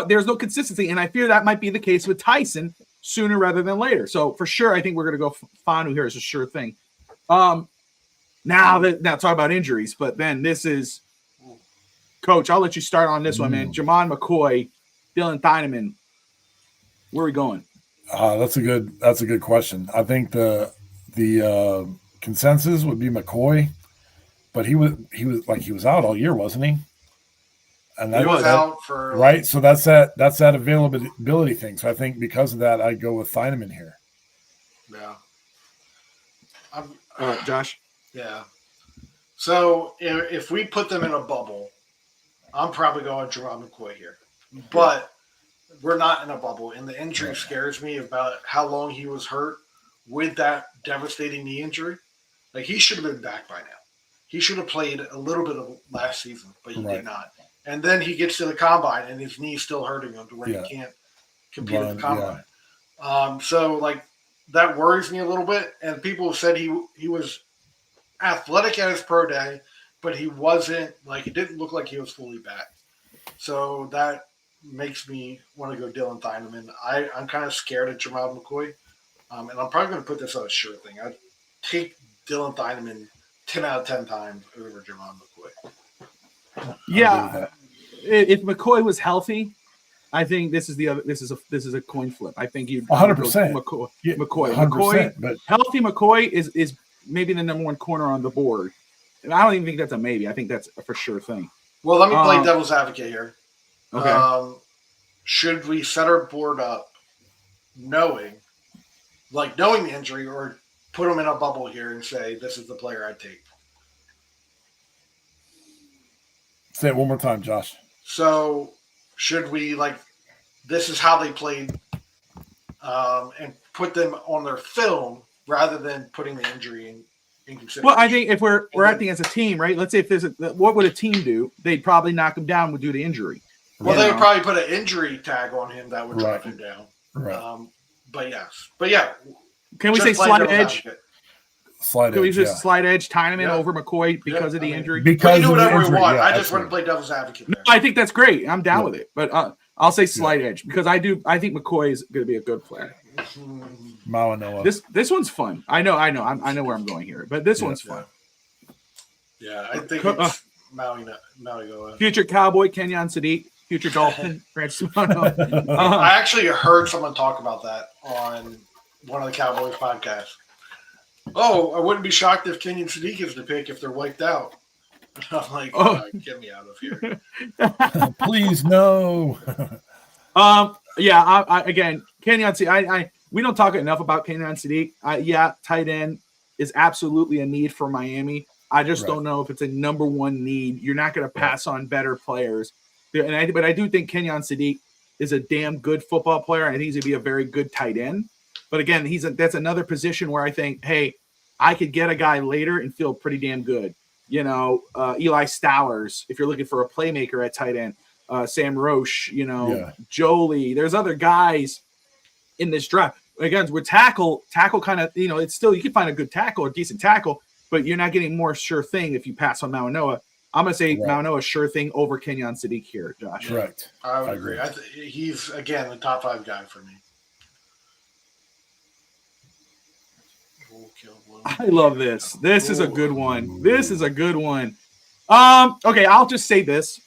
There's no consistency, and I fear that might be the case with Tyson sooner rather than later. So for sure, I think we're going to go Fanu here as a sure thing. Now talk about injuries, but then this is Coach. I'll let you start on this one, man. Jamon McCoy, Dylan Thieneman. Where are we going? That's a good question. I think the consensus would be McCoy, but he was out all year, wasn't he? And he was out for right. So that's that availability thing. So I think because of that, I'd go with Thieneman here. Yeah. Josh. Yeah. So if we put them in a bubble, I'm probably going Jerome McCoy here. But we're not in a bubble, and the injury scares me about how long he was hurt with that devastating knee injury. Like, he should have been back by now. He should have played a little bit of last season, but he did not. And then he gets to the combine, and his knee's still hurting him to where he can't compete at the combine. So, like, that worries me a little bit. And people have said he was athletic at his pro day, but he wasn't, like, he didn't look like he was fully back. So that makes me want to go Dylan Thieneman. I'm kind of scared of Jamal McCoy. And I'm probably going to put this on a sure thing. I'd take Dylan Thieneman 10 out of 10 times over Jamal McCoy. Yeah. If McCoy was healthy, I think this is a coin flip. I think you'd 100%. McCoy. 100%, but healthy McCoy is maybe the number one corner on the board. And I don't even think that's a maybe. I think that's a for sure thing. Well, let me play devil's advocate here. Okay. Should we set our board up knowing the injury, or put him in a bubble here and say, this is the player I'd take? Say it one more time, Josh. So should we, this is how they played, and put them on their film rather than putting the injury in consideration? Well, I think if we're acting as a team, right? Let's say if what would a team do? They'd probably knock him down due to injury. Well, they would probably put an injury tag on him that would drive him down. Right. But yeah. Can we say slide edge? Can we just slide edge Thieneman over McCoy because of the injury? Because we do whatever we want. I just want to play devil's advocate. No, I think that's great. I'm down with it. But I'll say slide edge because I think McCoy is going to be a good player. Mawanoa. This one's fun. I know where I'm going here, but this one's fun. Yeah, I think it's Mawanoa. Future Cowboy Kenyon Sadiq. Future Dolphin, Francis Mano. I actually heard someone talk about that on one of the Cowboys podcasts. Oh, I wouldn't be shocked if Kenyon Sadiq is the pick if they're wiped out. I'm like, get me out of here. Please, no. Again, Kenyon Sadiq, we don't talk enough about Kenyon Sadiq. Tight end is absolutely a need for Miami. I just don't know if it's a number one need. You're not going to pass on better players. But I do think Kenyon Sadiq is a damn good football player. I think he's going to be a very good tight end. But again, that's another position where I think, hey, I could get a guy later and feel pretty damn good. Eli Stowers, if you're looking for a playmaker at tight end, Sam Roche, Jolie. There's other guys in this draft. Again, with tackle kind of, it's still, you can find a good tackle, a decent tackle, but you're not getting more sure thing if you pass on Mawanoa. I'm going to say Mawanoa sure thing over Kenyon Sadiq here, Josh. Right. I would agree. He's, again, the top 5 guy for me. I love this. This is a good one. Okay, I'll just say this.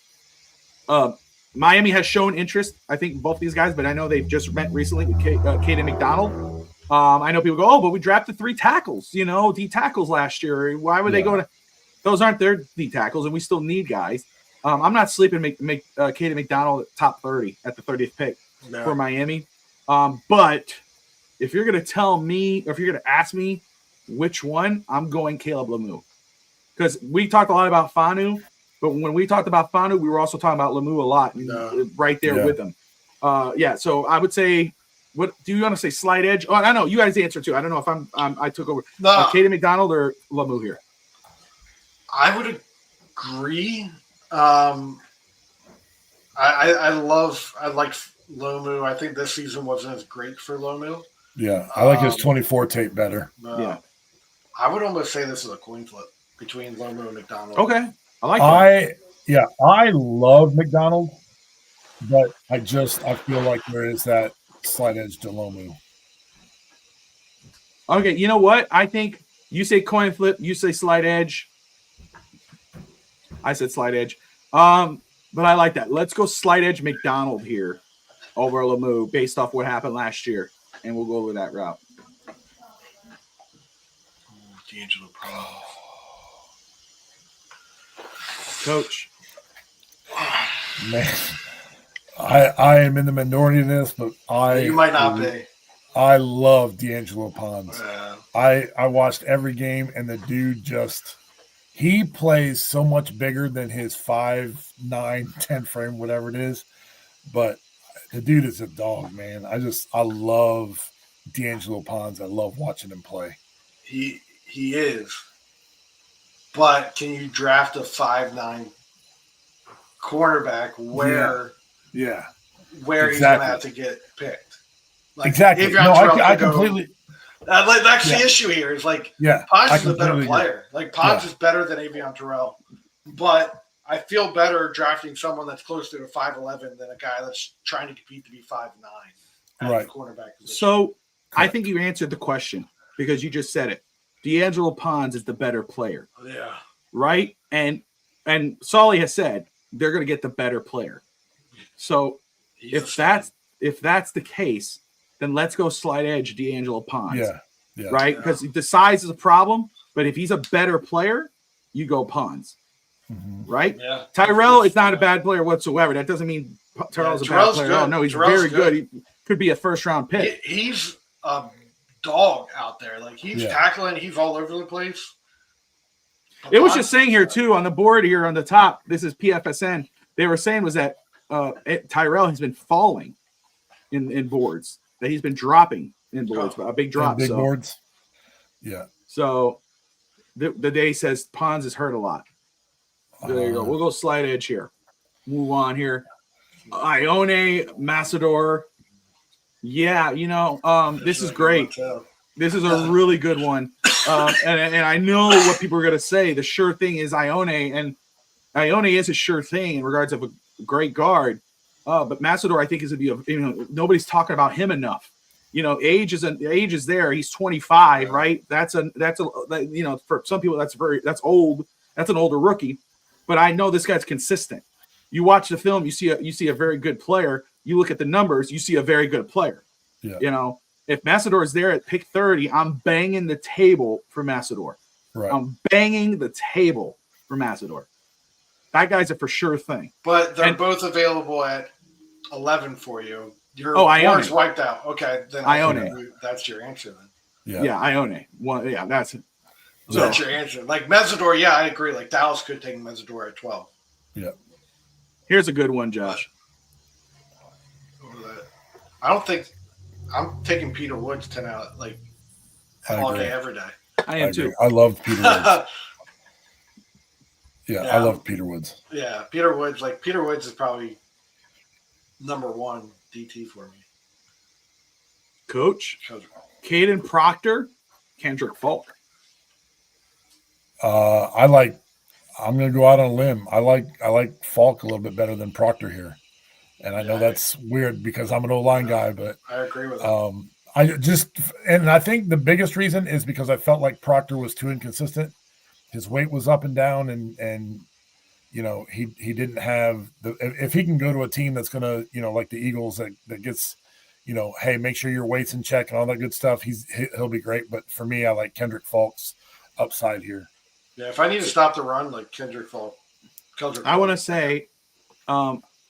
Miami has shown interest, I think, both these guys, but I know they've just met recently with Caden McDonald. I know people go, but we drafted 3 tackles, D tackles last year. Why would they go to – those aren't their D tackles, and we still need guys. I'm not sleeping Caden McDonald at top 30 at the 30th pick for Miami. But if you're going to tell me, or if you're going to ask me which one, I'm going Caleb Lemieux. Because we talked a lot about Fanu, but when we talked about Fanu, we were also talking about Lemieux a lot, right there with him. Yeah. So I would say, what do you want to say? Slight edge? Oh, I know you guys answer too. I don't know if I took over. No. Katie McDonald or Lamu here. I would agree. I like Lomu. I think this season wasn't as great for Lomu. Yeah, I like his 24 tape better. Yeah. I would almost say this is a coin flip between Lomu and McDonald. Okay. I like that. I love McDonald, but I feel like there is that slight edge to Lomu. Okay, you know what? I think you say coin flip, you say slight edge. I said slight edge. But I like that. Let's go slight edge McDonald here over Lamu based off what happened last year. And we'll go over that route. D'Angelo Pons. Coach. Man, I am in the minority in this, but you might not be. I love D'Angelo Pons. Yeah. I watched every game, and the dude he plays so much bigger than his 5'9", 10 frame, whatever it is. But the dude is a dog, man. I love D'Angelo Pons. I love watching him play. He is. But can you draft a 5'9" cornerback where exactly. he's going to have to get picked? Like, exactly. No, I completely. That's the issue here. Is like, Pons is a better player. Like, Pons is better than Avion Terrell, but I feel better drafting someone that's closer to 5'11" than a guy that's trying to compete to be 5'9" at the cornerback position. So I think you answered the question because you just said it. D'Angelo Pons is the better player. Yeah. Right? And Solly has said they're going to get the better player. So if that's the case, then let's go slight edge D'Angelo Pons. Yeah. Right? Because the size is a problem, but if he's a better player, you go Pons. Mm-hmm. Right? Yeah. Tyrell is not a bad player whatsoever. That doesn't mean Tyrell's a bad player. Oh, no, he's very good. He could be a first-round pick. He's a dog out there. Like, he's tackling. He's all over the place. It was just saying here, too, on the board here on the top, this is PFSN, they were saying was that Tyrell has been falling in boards, that he's been dropping in boards, a big drop. Big boards? Yeah. So the day says Pons is hurt a lot. There you go. We'll go slight edge here. Move on here. Ione, Massador. Yeah, this is great. This is a really good one. And I know what people are going to say. The sure thing is Ione, and Ione is a sure thing in regards of a great guard. But Massador, I think, is going to be nobody's talking about him enough. Age is there. He's 25, right? That's for some people that's old. That's an older rookie. But I know this guy's consistent. You watch the film, you see a very good player. You look at the numbers, you see a very good player. Yeah. If Massador is there at pick 30, I'm banging the table for Massador. Right. I'm banging the table for Massador. That guy's a for sure thing. But they're both available at 11 for you. Your Ione wiped out. Okay, then Ione. That's your answer then. Yeah, Ione. That's it. So that's your answer. Like Mezzador, I agree. Like Dallas could take Mezzador at 12. Yeah. Here's a good one, Josh. I don't think I'm taking Peter Woods 10 out all day, every day. I am too. I love Peter Woods. I love Peter Woods. Yeah, Peter Woods. Peter Woods is probably number one DT for me. Coach, Caden Proctor, Kendrick Falk. I'm going to go out on a limb. I like Falk a little bit better than Proctor here. And I know that's weird because I'm an O-line guy, but I agree with that. I think the biggest reason is because I felt like Proctor was too inconsistent. His weight was up and down, and he didn't have if he can go to a team that's going to, like the Eagles that gets, hey, make sure your weight's in check and all that good stuff. He'll be great. But for me, I like Kendrick Falk's upside here. Yeah, if I need to stop the run, like Kendrick Falk. I want to say,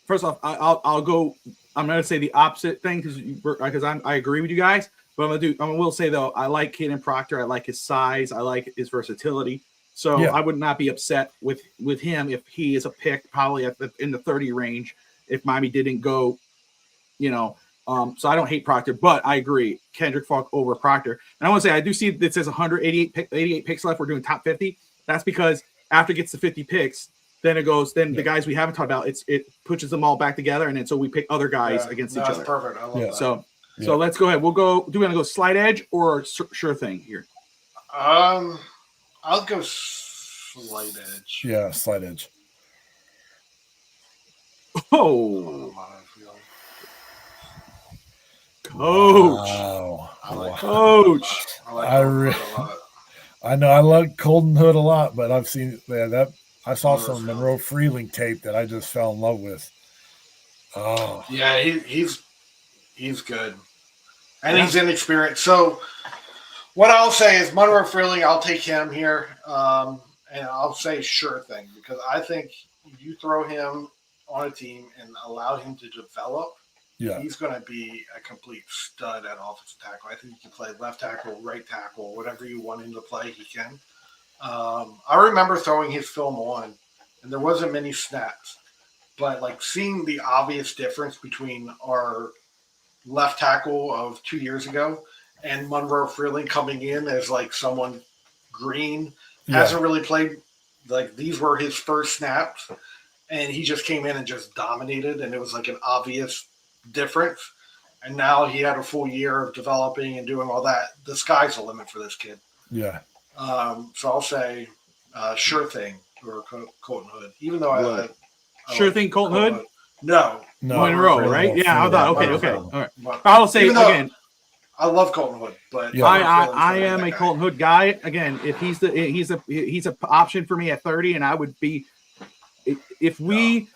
first off, I'll go. I'm going to say the opposite thing because I agree with you guys. But I will say though, I like Caden Proctor. I like his size. I like his versatility. So I would not be upset with him if he is a pick probably in the 30 range if Miami didn't go, So I don't hate Proctor, but I agree. Kendrick Falk over Proctor. And I want to say, I do see it says 88 picks left. We're doing top 50. That's because after it gets to 50 picks, then it goes, the guys we haven't talked about, it pushes them all back together. And then so we pick other guys against each other. That's perfect. I love that. So let's go ahead. Do we want to go slide edge or sure thing here? I'll go slight edge. Yeah, slight edge. Oh, Coach. Wow. Coach. I know I like Colton Hood a lot, but I've seen that. I saw some Monroe Freeling tape that I just fell in love with. Oh, yeah, he's good, and he's inexperienced. So, what I'll say is Monroe Freeling. I'll take him here, and I'll say sure thing because I think if you throw him on a team and allow him to develop, he's going to be a complete stud at offensive tackle. I think he can play left tackle, right tackle, whatever you want him to play, he can. I remember throwing his film on, and there wasn't many snaps, but like seeing the obvious difference between our left tackle of 2 years ago and Monroe Freeling coming in as like someone green, hasn't really played. Like these were his first snaps, and he just came in and just dominated, and it was like an obvious difference. And now he had a full year of developing and doing all that. The sky's the limit for this kid. Yeah. So I'll say sure thing or Colton Hood, even though I sure thing, Colton Hood. No, Monroe, right? Yeah, I thought. Okay, all right. I'll say again. I love Colton Hood, but I am a Colton Hood guy. Again, if he's a option for me at 30, and I would be if we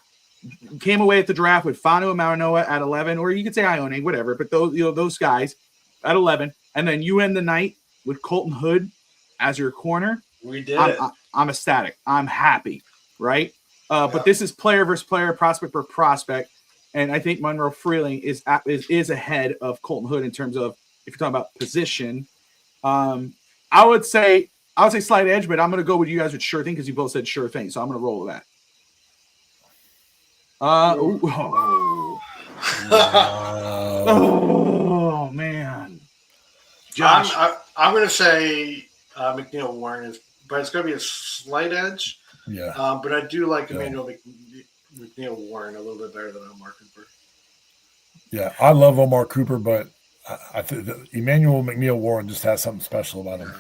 came away at the draft with Fanu and Marinoa at 11, or you could say Ione, whatever, but those guys at 11, and then you end the night with Colton Hood as your corner. We did it. I'm ecstatic. I'm happy, right? But this is player versus player, prospect per prospect, and I think Monroe Freeling is ahead of Colton Hood in terms of if you're talking about position. I would say slight edge, but I'm going to go with you guys with sure thing because you both said sure thing, so I'm going to roll with that. Oh man, Josh. I'm going to say McNeil Warren is, but it's going to be a slight edge. Yeah. But I do like Emmanuel McNeil Warren a little bit better than Omar Cooper. Yeah, I love Omar Cooper, but I think Emmanuel McNeil Warren just has something special about him.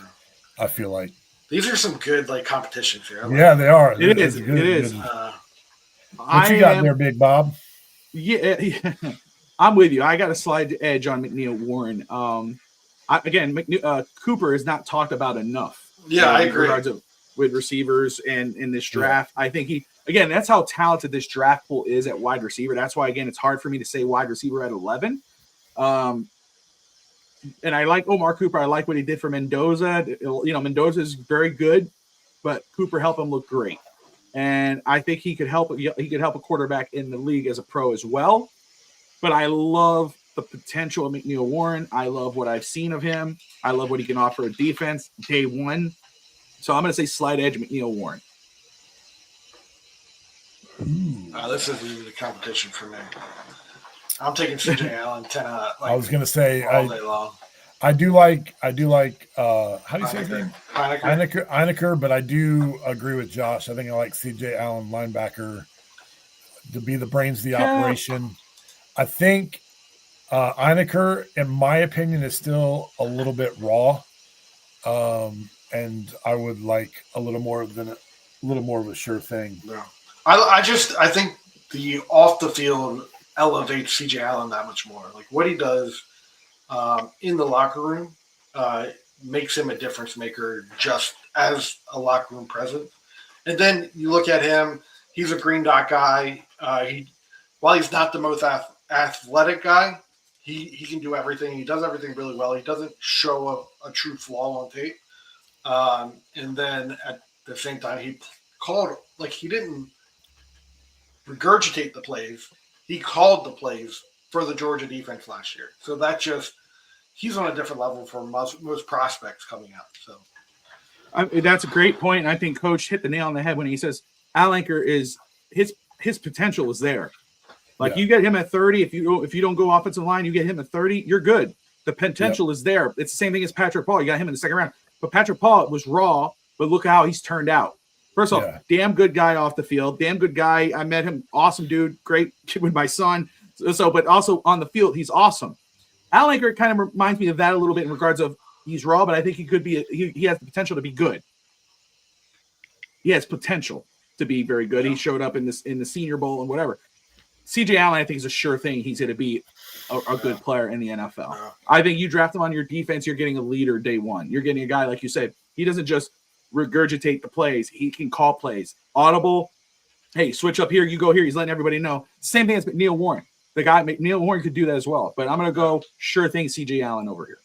I feel like these are some good competitions here. They are. It is. What you got there, Big Bob? Yeah, I'm with you. I got a slight edge on McNeil Warren. Cooper is not talked about enough. Yeah, I agree. With receivers and in this draft, I think that's how talented this draft pool is at wide receiver. That's why it's hard for me to say wide receiver at 11. And I like Omar Cooper. I like what he did for Mendoza. Mendoza is very good, but Cooper helped him look great. And I think he could help a quarterback in the league as a pro as well. But I love the potential of McNeil Warren. I love what I've seen of him. I love what he can offer a defense day one. So I'm going to say slight edge McNeil Warren. This is really the competition for me. I'm taking CJ Allen 10 out. I was going to say all day long. I do like how do you say his name? Heineker, but I do agree with Josh. I think I like CJ Allen, linebacker, to be the brains of the operation. I think Heineker, in my opinion, is still a little bit raw. And I would like a little more of a sure thing. Yeah. I think the off the field elevates CJ Allen that much more. Like what he does in the locker room makes him a difference maker just as a locker room presence. And then you look at him, he's a green dot guy. While he's not the most athletic guy, he can do everything. He does everything really well. He doesn't show a true flaw on tape. And then at the same time, he didn't regurgitate the plays. He called the plays for the Georgia defense last year. So he's on a different level for most prospects coming out. So that's a great point. And I think Coach hit the nail on the head when he says Al Anker is his potential is there. Like you get him at 30, if you don't go offensive line, you get him at 30, you're good. The potential is there. It's the same thing as Patrick Paul. You got him in the second round. But Patrick Paul was raw, but look how he's turned out. First of all, damn good guy off the field. Damn good guy. I met him. Awesome dude. Great kid with my son. So, but also on the field, he's awesome. Al Anchor kind of reminds me of that a little bit in regards of he's raw, but I think he could be. He has the potential to be good. He has potential to be very good. He showed up in the Senior Bowl and whatever. CJ Allen, I think, is a sure thing. He's going to be a good player in the NFL. I think you draft him on your defense, you're getting a leader day one. You're getting a guy, like you said, he doesn't just regurgitate the plays. He can call plays. Audible, hey, switch up here, you go here. He's letting everybody know. Same thing as McNeil Warren. The guy, McNeil Warren could do that as well. But I'm going to go sure thing CJ Allen over here.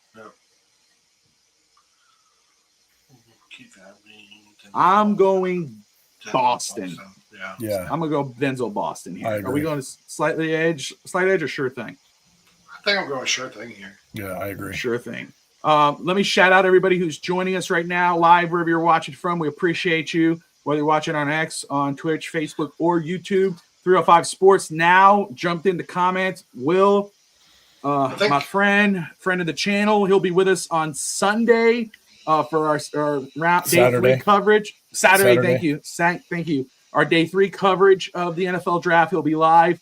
Keep that. I'm going Boston. Yeah. I'm going to go Denzel Boston here. Are we going to slight edge or sure thing? I think I'm going sure thing here. Yeah, I agree. Sure thing. Let me shout out everybody who's joining us right now live, wherever you're watching from. We appreciate you, whether you're watching on X, on Twitch, Facebook, or YouTube. 305 Sports Now jumped in the comments. Will, my friend of the channel, he'll be with us on Sunday for our round day 3 coverage. Saturday. Thank you. Thank you. Our day 3 coverage of the NFL draft. He'll be live.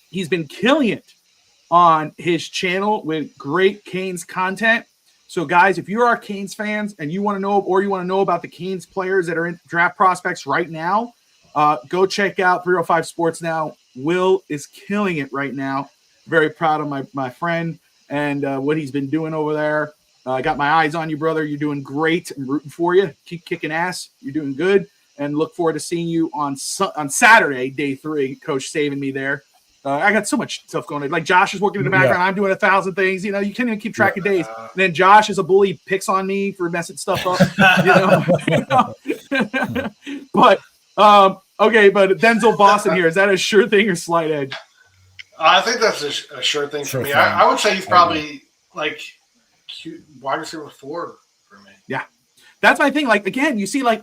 He's been killing it on his channel with great Canes content. So, guys, if you are Canes fans and you want to know about the Canes players that are in draft prospects right now, go check out 305 Sports Now. Will is killing it right now. Very proud of my friend and what he's been doing over there. I got my eyes on you, brother. You're doing great. I'm rooting for you. Keep kicking ass. You're doing good. And look forward to seeing you on Saturday, day 3. Coach saving me there. I got so much stuff going on. Like Josh is working in the background. I'm doing 1,000 things. You know, you can't even keep track of days. And then Josh is a bully, picks on me for messing stuff up. But okay, but Denzel Boston here, is that a sure thing or slight edge? I think that's a sure thing for me. I would say he's probably like wide receiver 4 for me. Yeah, that's my thing. Like again, you see like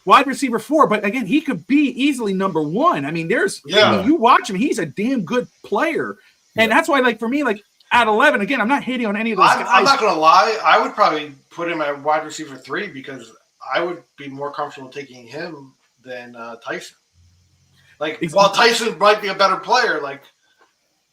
wide receiver 4, but again, he could be easily number 1. I mean, you watch him, he's a damn good player. And that's why, like, for me, like, at 11, again, I'm not hating on any of those guys. I'm not going to lie. I would probably put him at wide receiver 3 because I would be more comfortable taking him than Tyson. Like, while Tyson might be a better player, like,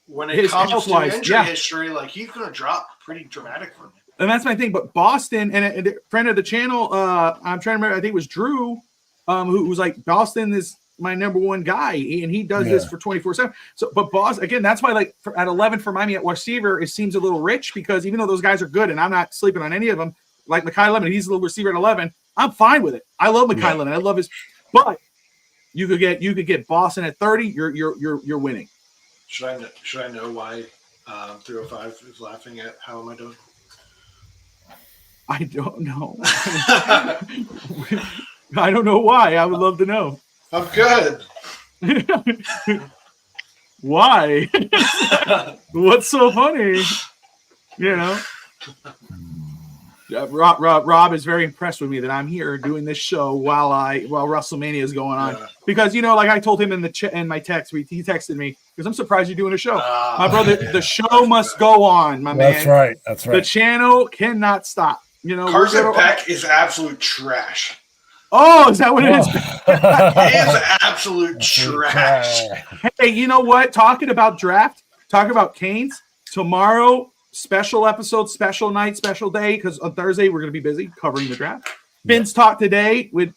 when it comes to injury history, like, he's going to drop pretty dramatic for me. And that's my thing. But Boston, and a friend of the channel, I'm trying to remember, I think it was Drew, who was like, Boston is my number 1 guy, and he does this for 24/7. So, but Boston, again, that's why, like, at 11 for Miami at receiver, it seems a little rich because even though those guys are good, and I'm not sleeping on any of them, like Mekhi Lemon, he's a little receiver at 11. I'm fine with it. I love Mekhi Lemon. I love his, but you could get Boston at 30. You're winning. Should I know why 305 is laughing at how am I doing? I don't know. I don't know why. I would love to know. I'm good. Why? What's so funny? You know? Rob is very impressed with me that I'm here doing this show while WrestleMania is going on. Yeah. Because, you know, like I told him in my text, he texted me, because I'm surprised you're doing a show. My brother, the show must go on, my man. That's right. That's right. The channel cannot stop. You know, Carson Beck is absolute trash. Oh, is that what it is? He is absolute trash. Hey, you know what? Talking about draft, talking about Canes, tomorrow, special episode, special night, special day, because on Thursday we're going to be busy covering the draft. Finn's talk today with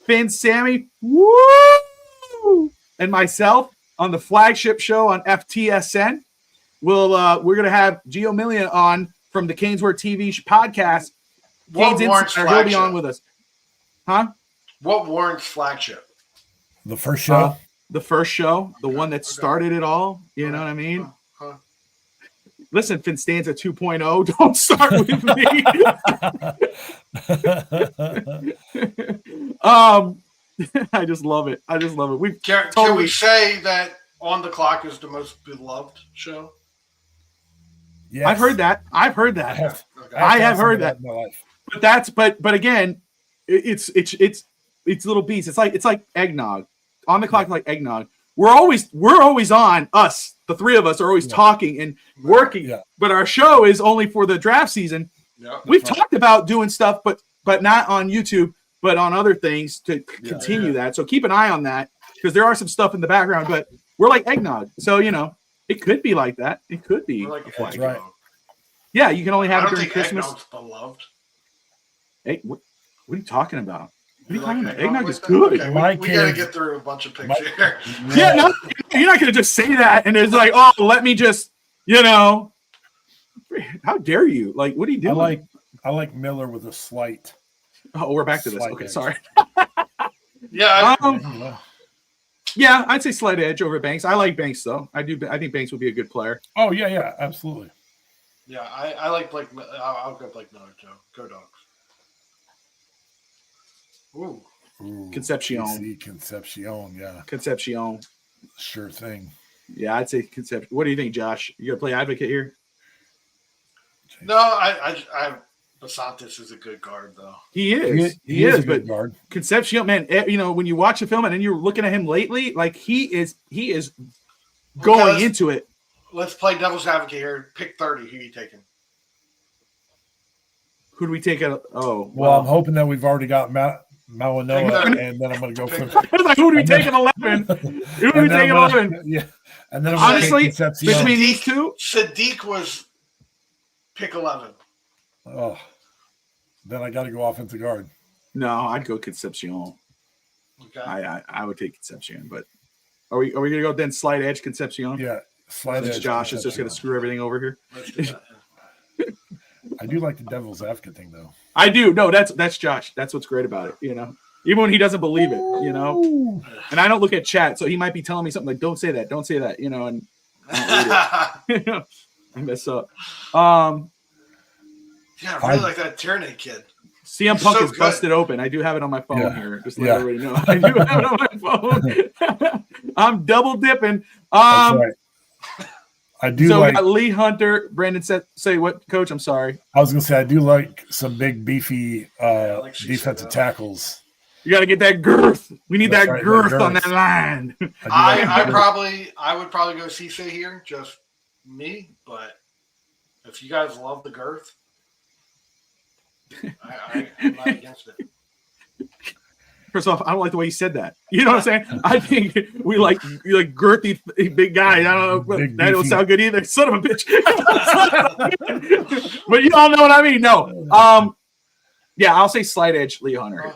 Finn, Sammy, woo, and myself on the flagship show on FTSN. We're going to have Gio Millian on from the Canesware TV podcast. Canes Insider, he'll be on with us. Huh? What warrants flagship? The first show? The first show, the one that started it all. You know what I mean? Listen, Finstanza 2.0, don't start with me. I just love it. Can we say that On the Clock is the most beloved show? Yes. I've heard that. I have heard that. In my life. But again, it's little beasts. It's like eggnog. On the Clock is like eggnog. we're always on. Us, the three of us, are always talking and working. Yeah. But our show is only for the draft season. Yeah, We've talked about doing stuff, but not on YouTube, but on other things to continue that. So keep an eye on that because there are some stuff in the background. But we're like eggnog, so it could be like that. It could be. We're like That's eggnog. right. Yeah, you can only I have it don't during think Christmas. eggnog's beloved. Hey, what are you talking about? What are you You talking like about? Eggnog is like good. that? Okay, My we got to kids- get through a bunch of picks here. Yeah, no, you're not going to just say that and it's like, oh, let me just, how dare you? Like, what are you doing? I like Miller with a slight. Oh, we're back to this. Slight Okay, edge. sorry. Yeah, Yeah, I'd say slight edge over Banks. I like Banks though. I think Banks would be a good player. Oh yeah, absolutely. yeah. I like Blake. I'll go Blake Miller, Joe. Go Dogs. Ooh. Ooh, Concepcion. PC Concepcion, yeah, Concepcion. sure thing. Yeah, I'd say Concepcion. What do you think, Josh? You gonna play advocate here? No, I Basantis is a good guard though. He is. He He is is, a good but guard. Concepcion, man, when you watch the film and then you're looking at him lately, like he is going Because- into it. Let's play devil's advocate here. Pick 30. Who you taking? Who do we take out? Oh, Well, I'm hoping that we've already got Mawanoa, and then I'm going to go for. I was like, who do we take at 11? Who do we take at 11? Yeah, and then I'm Honestly, gonna take Concepcion. between these two, Sadiq was pick 11. Oh, then I got to go offensive guard. no, I'd go Concepcion. Okay. I would take Concepcion, but are we gonna go then slide edge Concepcion? Yeah, slide Since edge. Josh is just gonna Concepcion. screw everything over here. Let's do that. I do like the devil's advocate thing though. I do. No, that's Josh. That's what's great about it. Even when he doesn't believe it, Ooh. And I don't look at chat, so he might be telling me something like, "Don't say that, don't say that," and I mess up. Yeah, I really like that Tyranny kid. CM He's Punk so is good. busted open. I do have it on my phone Yeah. here. Just to let Yeah. everybody know. I do have it on my phone. I'm double dipping. That's right. I do So like. we got Lee Hunter. Brandon said, "Say what, Coach? I'm sorry. I was gonna say I do like some big beefy like she said defensive that. tackles. You got to get that girth. We need That's that right, that girth on girth. that line." I would probably go Cisse here, just me. But if you guys love the girth, I'm not against it. First off, I don't like the way you said that. You know what I'm saying? I think we like girthy big guys. I don't know. Big, That don't beefy. sound good either. Son of a bitch. But you all know what I mean. No. Yeah, I'll say slight edge Lee Hunter.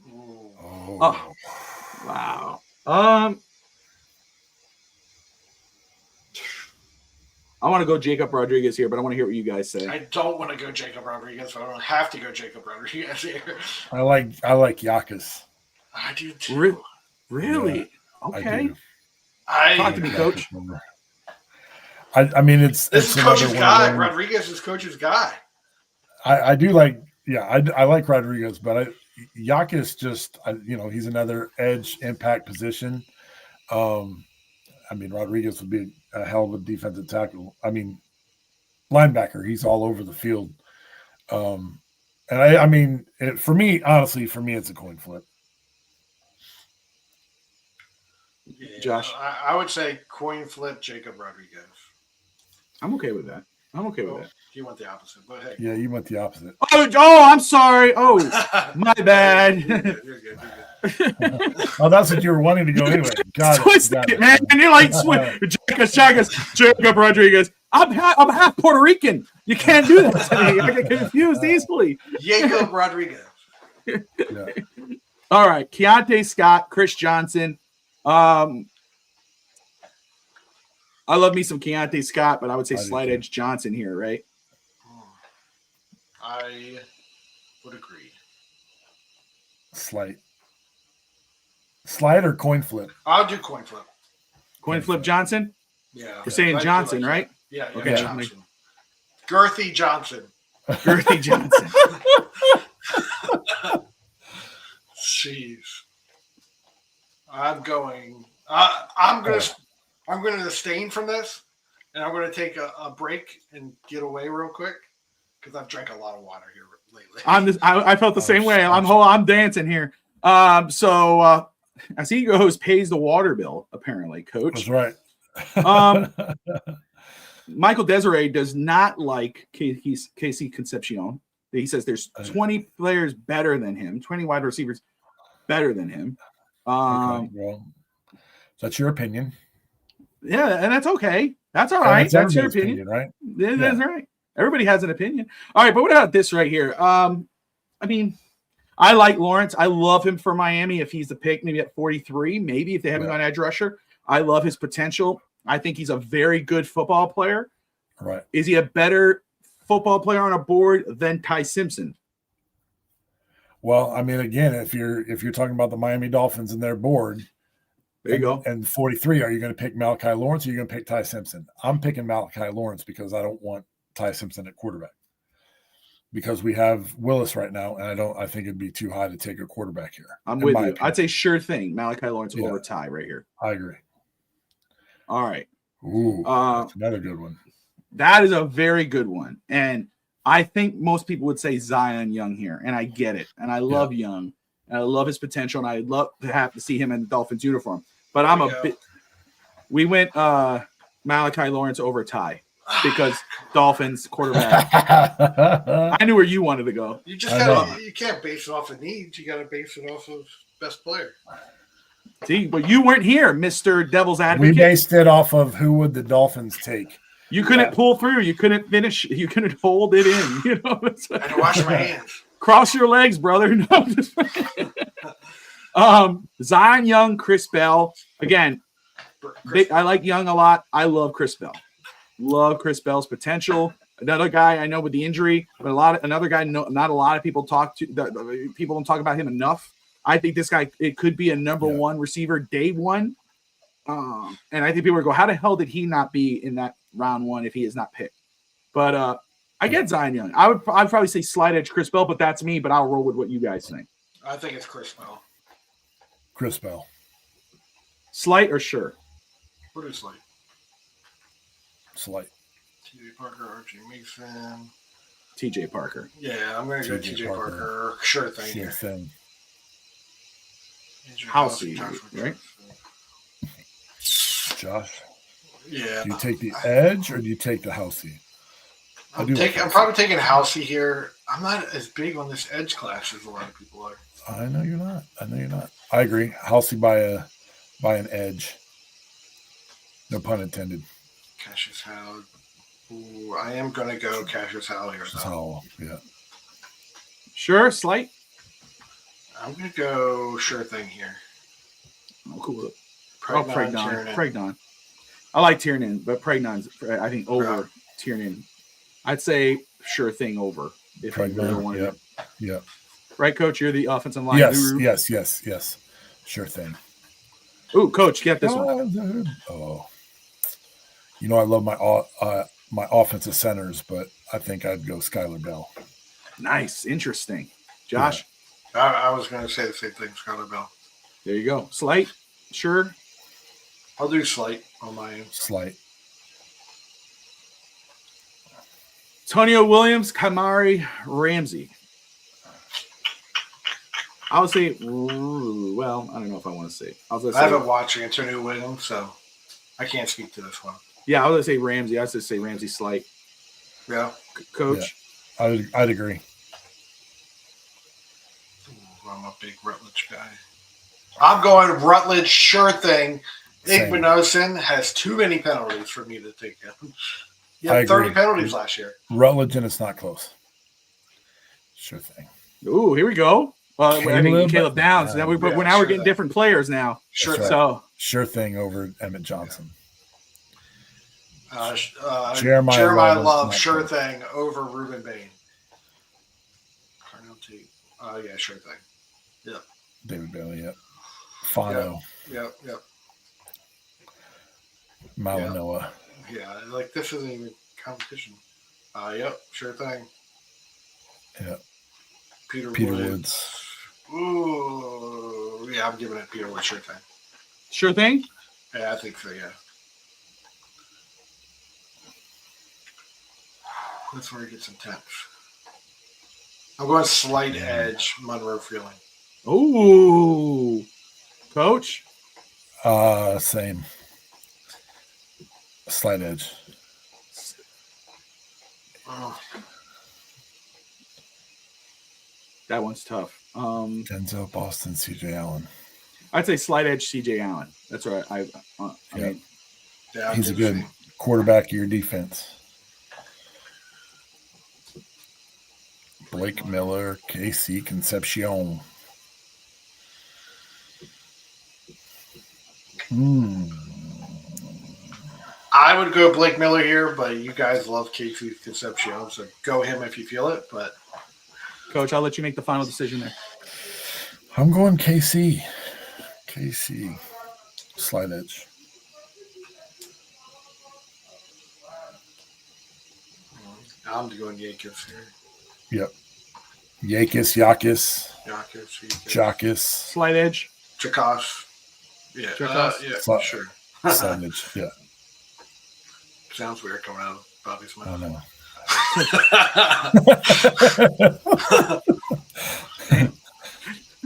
Ooh. Oh. Wow. I want to go Jacob Rodriguez here, but I want to hear what you guys say. I don't want to go Jacob Rodriguez, but I don't have to go Jacob Rodriguez here. I like Yakas. I do too. Really? I Okay. do. Talk to me, Coach. I mean, it's This is another coach's one guy. where- Rodriguez is coach's guy. I do like, I like Rodriguez, but Yakas just, he's another edge impact position. I mean, Rodriguez would be a hell of a defensive tackle. I mean, linebacker, he's all over the field. And I mean, for me, it's a coin flip. Yeah, Josh? I would say coin flip Jacob Rodriguez. I'm okay with that. I'm okay with that. He went the opposite, but hey. Yeah, you went the opposite. Oh, I'm sorry. Oh, my bad. You're good. You're good. Oh, that's what you were wanting to go anyway. Got Twisted it. it, man. And you're like, Jacob Rodriguez. I'm half Puerto Rican. You can't do that to me. I get confused easily. Jacob Rodriguez. Yeah. All right. Keontae Scott, Chris Johnson. I love me some Keontae Scott, but I would say I do slight too. edge Johnson here, right? I would agree. Slide or coin flip? I'll do coin flip. Coin flip Johnson. Yeah. We're saying I do Johnson, like right? that. Yeah. Okay. Johnson. Girthy Johnson. Girthy Johnson. Jeez. I'm going to abstain from this, and I'm going to take a break and get away real quick because I've drank a lot of water here lately. I felt the same way. I'm dancing here. So as he goes, pays the water bill, apparently, coach. That's right. Michael Desiree does not like Casey Concepcion. He says there's 20 players better than him, 20 wide receivers better than him. Okay, well, that's your opinion. Yeah, and that's okay. That's all right. That's your opinion, right? That's right. Everybody has an opinion. All right, but what about this right here? I mean, I like Lawrence. I love him for Miami if he's the pick, maybe at 43, maybe if they haven't gone edge rusher. I love his potential. I think he's a very good football player. Right. Is he a better football player on a board than Ty Simpson? Well, I mean, again, if you're talking about the Miami Dolphins and their board, there you go. And 43, are you going to pick Malachi Lawrence or are you going to pick Ty Simpson? I'm picking Malachi Lawrence because I don't want Ty Simpson at quarterback. Because we have Willis right now, and I think it'd be too high to take a quarterback here. I'm with you. I'd say sure thing, Malachi Lawrence over Ty right here. I agree. All right. Ooh, that's another good one. That is a very good one. And I think most people would say Zion Young here, and I get it. And I love Young, and I love his potential, and I'd love to have to see him in the Dolphins uniform. But I'm a bit – we went Malachi Lawrence over Ty because Dolphins quarterback. I knew where you wanted to go. You just got you can't base it off of needs. You got to base it off of best player. See, but you weren't here, Mr. Devil's Advocate. We based it off of who would the Dolphins take. You couldn't pull through. You couldn't finish. You couldn't hold it in. You know, I had to wash my hands. Cross your legs, brother. No, Zion Young, Chris Bell. Again, I like Young a lot. I love Chris Bell. Love Chris Bell's potential. Another guy I know with the injury, but another guy. Not a lot of people talk to. People don't talk about him enough. I think this guy, it could be a number one receiver day one. And I think people would go, how the hell did he not be in that round one if he is not picked? But I get Zion Young. I'd probably say slight edge Chris Bell, but that's me. But I'll roll with what you guys think. I think it's Chris Bell. Chris Bell. Slight or sure? What is slight? Slight. T.J. Parker, Archie Mason. T.J. Parker. Yeah, I'm going to go T.J. Parker. Sure thing. Sure thing. House right? Josh. Yeah. Do you take the edge or do you take the housey? I'm probably taking housey here. I'm not as big on this edge class as a lot of people are. I know you're not. I agree. Housey by an edge. No pun intended. Cassius Howard. Ooh, I am going to go Cassius Howard here. Oh, yeah. Sure, slight. I'm going to go sure thing here. Oh, cool. Pregnon. I like Tiernan, but Pregnon's, I think, over Tiernan. I'd say sure thing over. If you really wanted it. Yeah. Right, Coach? You're the offensive line guru. Yes. Sure thing. Ooh, Coach, get this one. Oh. You know, I love my offensive centers, but I think I'd go Skylar Bell. Nice. Interesting. Josh? Yeah. I was going to say the same thing, Skylar Bell. There you go. Slight? Sure? I'll do slight on my end. Slight. Antonio Williams, Kamari, Ramsey. I would say, well, I don't know if I want to say. I haven't watched Antonio Williams, so I can't speak to this one. Yeah, I was going to say Ramsey. I was going to say Ramsey slight. Yeah. Coach? Yeah, I'd agree. Ooh, I'm a big Rutledge guy. I'm going Rutledge, sure thing. Igbenogson has too many penalties for me to take him. He had 30 penalties last year. Rutledge, and it's not close. Sure thing. Ooh, here we go. I think Caleb Downs. Now we're getting different players now. Sure. Right. So sure thing over Emmett Johnson. Jeremiah Love, sure thing over Reuben Bain. Carnell Tate. Yeah, sure thing. Yep. David Bailey. Yep. Fano. Yep. Malinois. Yeah, like this isn't even competition. Yep, sure thing. Yep. Peter Woods. Ooh, yeah, I'm giving it Peter Woods, sure thing. Sure thing? Yeah, I think so, yeah. That's where it gets intense. I'm going slight edge, Monroe Freeling. Ooh, Coach. Same. Slight edge. Oh, That one's tough. Denzel Boston, CJ Allen. I'd say slight edge CJ Allen. That's right. I mean, yeah, He's a I good see. quarterback of your defense. Blake Miller, KC Concepcion. I would go Blake Miller here, but you guys love Casey Concepcion, so go him if you feel it. But Coach, I'll let you make the final decision there. I'm going KC. KC. Slight edge. I'm going Yankees here. Yep. Yakis. Jockus. Slight edge. Chakos. Yeah. Chakos? Yeah, Sli- sure. Slight edge. Yeah. Sounds weird coming out of Bobby's I mouth. know.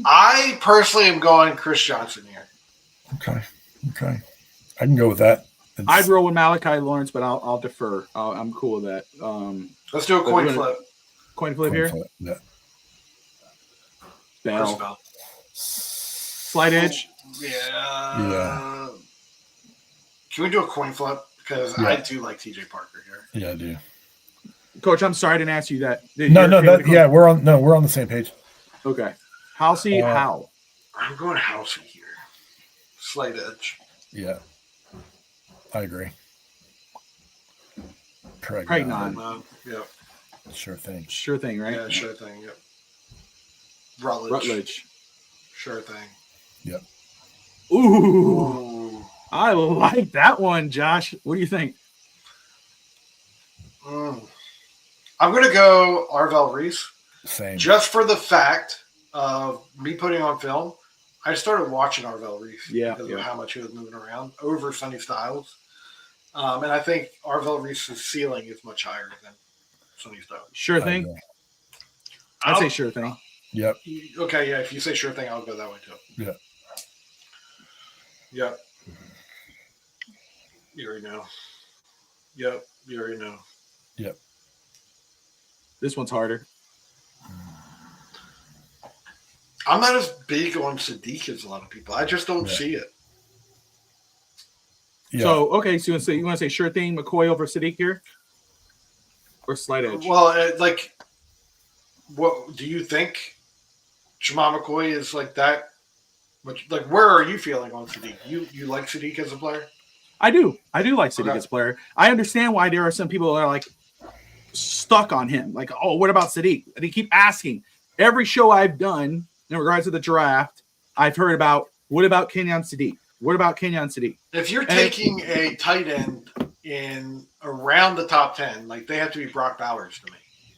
I personally am going Chris Johnson here. Okay. I can go with that. I'd roll with Malachi Lawrence, but I'll defer. I'm cool with that. Let's do a coin we're flip. Coin flip here. Yeah. Chris Bell. Bell. Slight edge. Yeah. Can we do a coin flip? Because I do like TJ Parker here. Yeah, I do. Coach, I'm sorry I didn't ask you that. No, we're on the same page. Okay. Halsey, how? I'm going Housey here. Slight edge. Yeah. I agree. Pregnon. Yep. Sure thing. Sure thing, right? Yeah, sure thing. Yep. Rutledge. Sure thing. Yep. Ooh. I like that one, Josh. What do you think? I'm going to go Arvell Reese. Same. Just for the fact of me putting on film, I started watching Arvell Reese because of how much he was moving around over Sonny Styles. And I think Arvell Reese's ceiling is much higher than Sonny Styles. Sure thing? I'd say sure thing. Yep. Okay, yeah. If you say sure thing, I'll go that way too. Yeah. Yep. You already know. Yep. You already know. Yep. This one's harder. I'm not as big on Sadiq as a lot of people. I just don't see it. Yeah. So, okay, so you want to say sure thing, McCoy over Sadiq here? Or slight edge? Well, what do you think Jamal McCoy is like that? Like, where are you feeling on Sadiq? You like Sadiq as a player? I do like Sadiq as a player. I understand why there are some people that are like stuck on him. Like, oh, what about Sadiq? And they keep asking. Every show I've done in regards to the draft, I've heard about, what about Kenyon Sadiq? What about Kenyon Sadiq? If you're taking a tight end in around the top 10, like, they have to be Brock Bowers to me.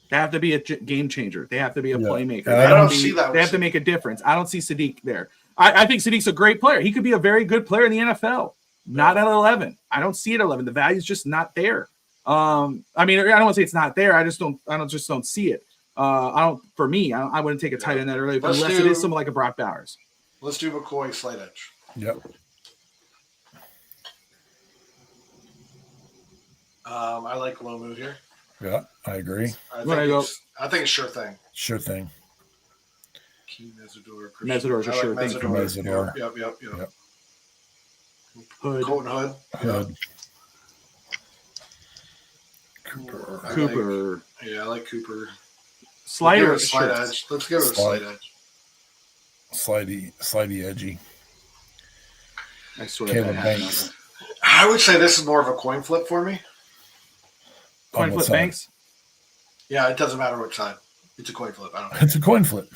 They have to be a game changer. They have to be a playmaker. I don't see that. They have to make a difference. I don't see Sadiq there. I think Sadiq's a great player. He could be a very good player in the NFL. Not at 11. I don't see it at 11. The value's just not there. I mean, I don't want to say it's not there. I just don't see it. For me, I wouldn't take a tight end that early unless it is someone like a Brock Bowers. Let's do McCoy slight edge. Yep. I like Lomu here. Yeah, I agree. I think it's sure thing. Sure thing. Key Mesidor's a sure thing. Mesidor. Yep. Hood. Colton Hood. Cooper. I like Cooper. Slight edge. Let's give it a slight edge. Slidey edgy. I swear Caleb Banks. I would say this is more of a coin flip for me. Coin flip Banks? Yeah, it doesn't matter which side. It's a coin flip. I don't know. It's a coin flip.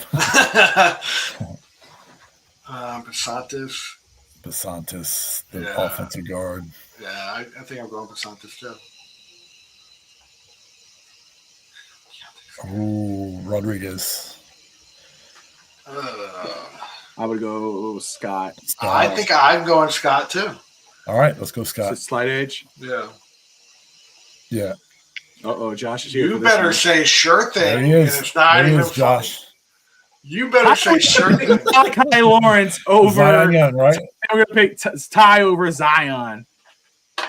Basantis, the offensive guard. Yeah, I think I'm going Basantis too. Ooh, Rodriguez. I would go Scott. I think I'm going Scott too. All right, let's go Scott. So slight edge. Yeah. Josh is here. You better say sure thing. There he is. It's not there he even is, Josh. You better say sure thing. Malachi Lawrence over. Zion Young, right? We're gonna pick Ty over Zion.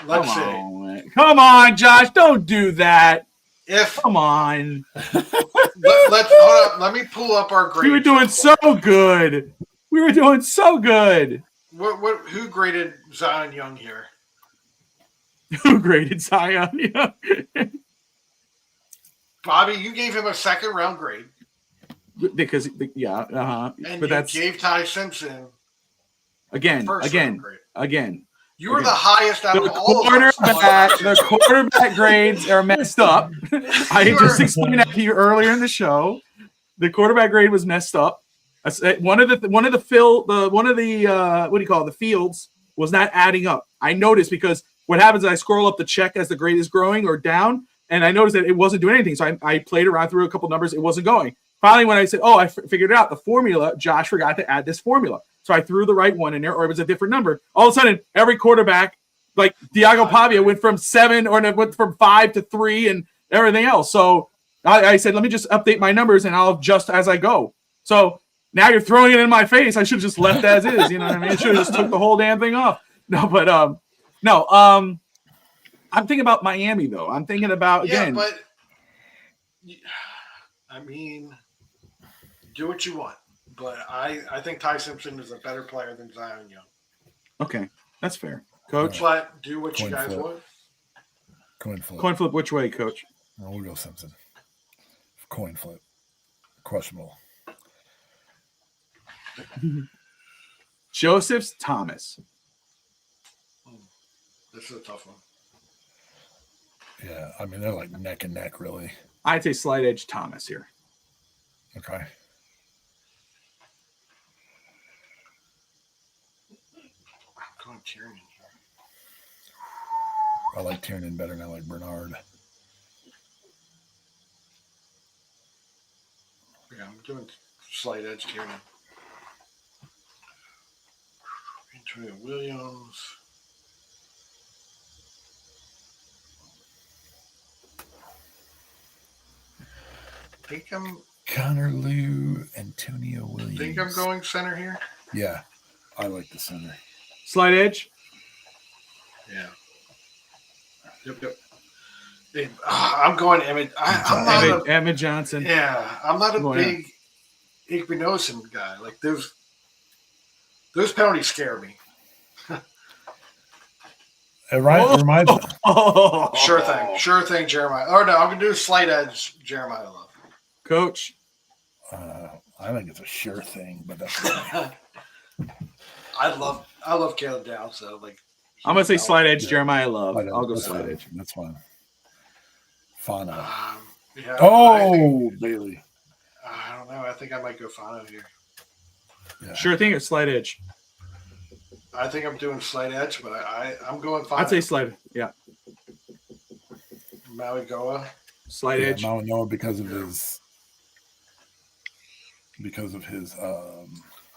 Let's see. Man. Come on, Josh. Don't do that. Come on. Let's hold up. Let me pull up our grades. We were doing so good. Who graded Zion Young here? Who graded Zion Young? Bobby, you gave him a second round grade. Because And but you gave Ty Simpson again. You were the highest out of all of us. The quarterback grades are messed up. I just explained that to you earlier in the show. The quarterback grade was messed up. One of the fields was not adding up. I noticed because what happens is I scroll up the check as the grade is growing or down, and I noticed that it wasn't doing anything. So I played around through a couple numbers. It wasn't going. Finally, when I said, I figured it out, the formula, Josh forgot to add this formula. So I threw the right one in there, or it was a different number. All of a sudden, every quarterback, like Diago Pavia, went from 7 or went from 5 to 3 and everything else. So I said, let me just update my numbers and I'll adjust as I go. So now you're throwing it in my face. I should have just left as is. You know what I mean? I should have just took the whole damn thing off. I'm thinking about Miami, though. I'm thinking about, again. Yeah, but, I mean, do what you want. But I think Ty Simpson is a better player than Zion Young. Okay, that's fair, Coach. But do what you guys want. Coin flip. Coin flip which way, Coach? No, we'll go Simpson. Coin flip. Questionable. Joseph's Thomas. This is a tough one. Yeah, I mean, they're like neck and neck, really. I'd say slight edge Thomas here. Okay. Going Tiernan here. I like Tiernan better than I like Bernard. Yeah, I'm doing slight edge Tiernan. Antonio Williams. I think I'm Connor Liu, Antonio Williams. think I'm going center here. Yeah, I like the center. Slight edge. Yeah. Yep. Hey, I'm going Emmett. Emmett Johnson. Yeah, I'm not a big Igbenogson guy. Like those penalties scare me. It reminds me. Sure thing, Jeremiah. Oh no, I'm gonna do slight edge, Jeremiah Love. Coach. I think it's a sure thing, but that's fine. I love Caleb Downs, so like I'm gonna say slight edge, Yeah. Jeremiah Love. I'll go slight edge. That's fine. Fano. Yeah, Bailey. I don't know. I think I might go Fano here. Yeah. Sure thing or slight edge. I think I'm doing slight edge, but I'm going Fano. I'd say slight. Yeah. Maui Goa. Slight edge. Maui Noah because of his. I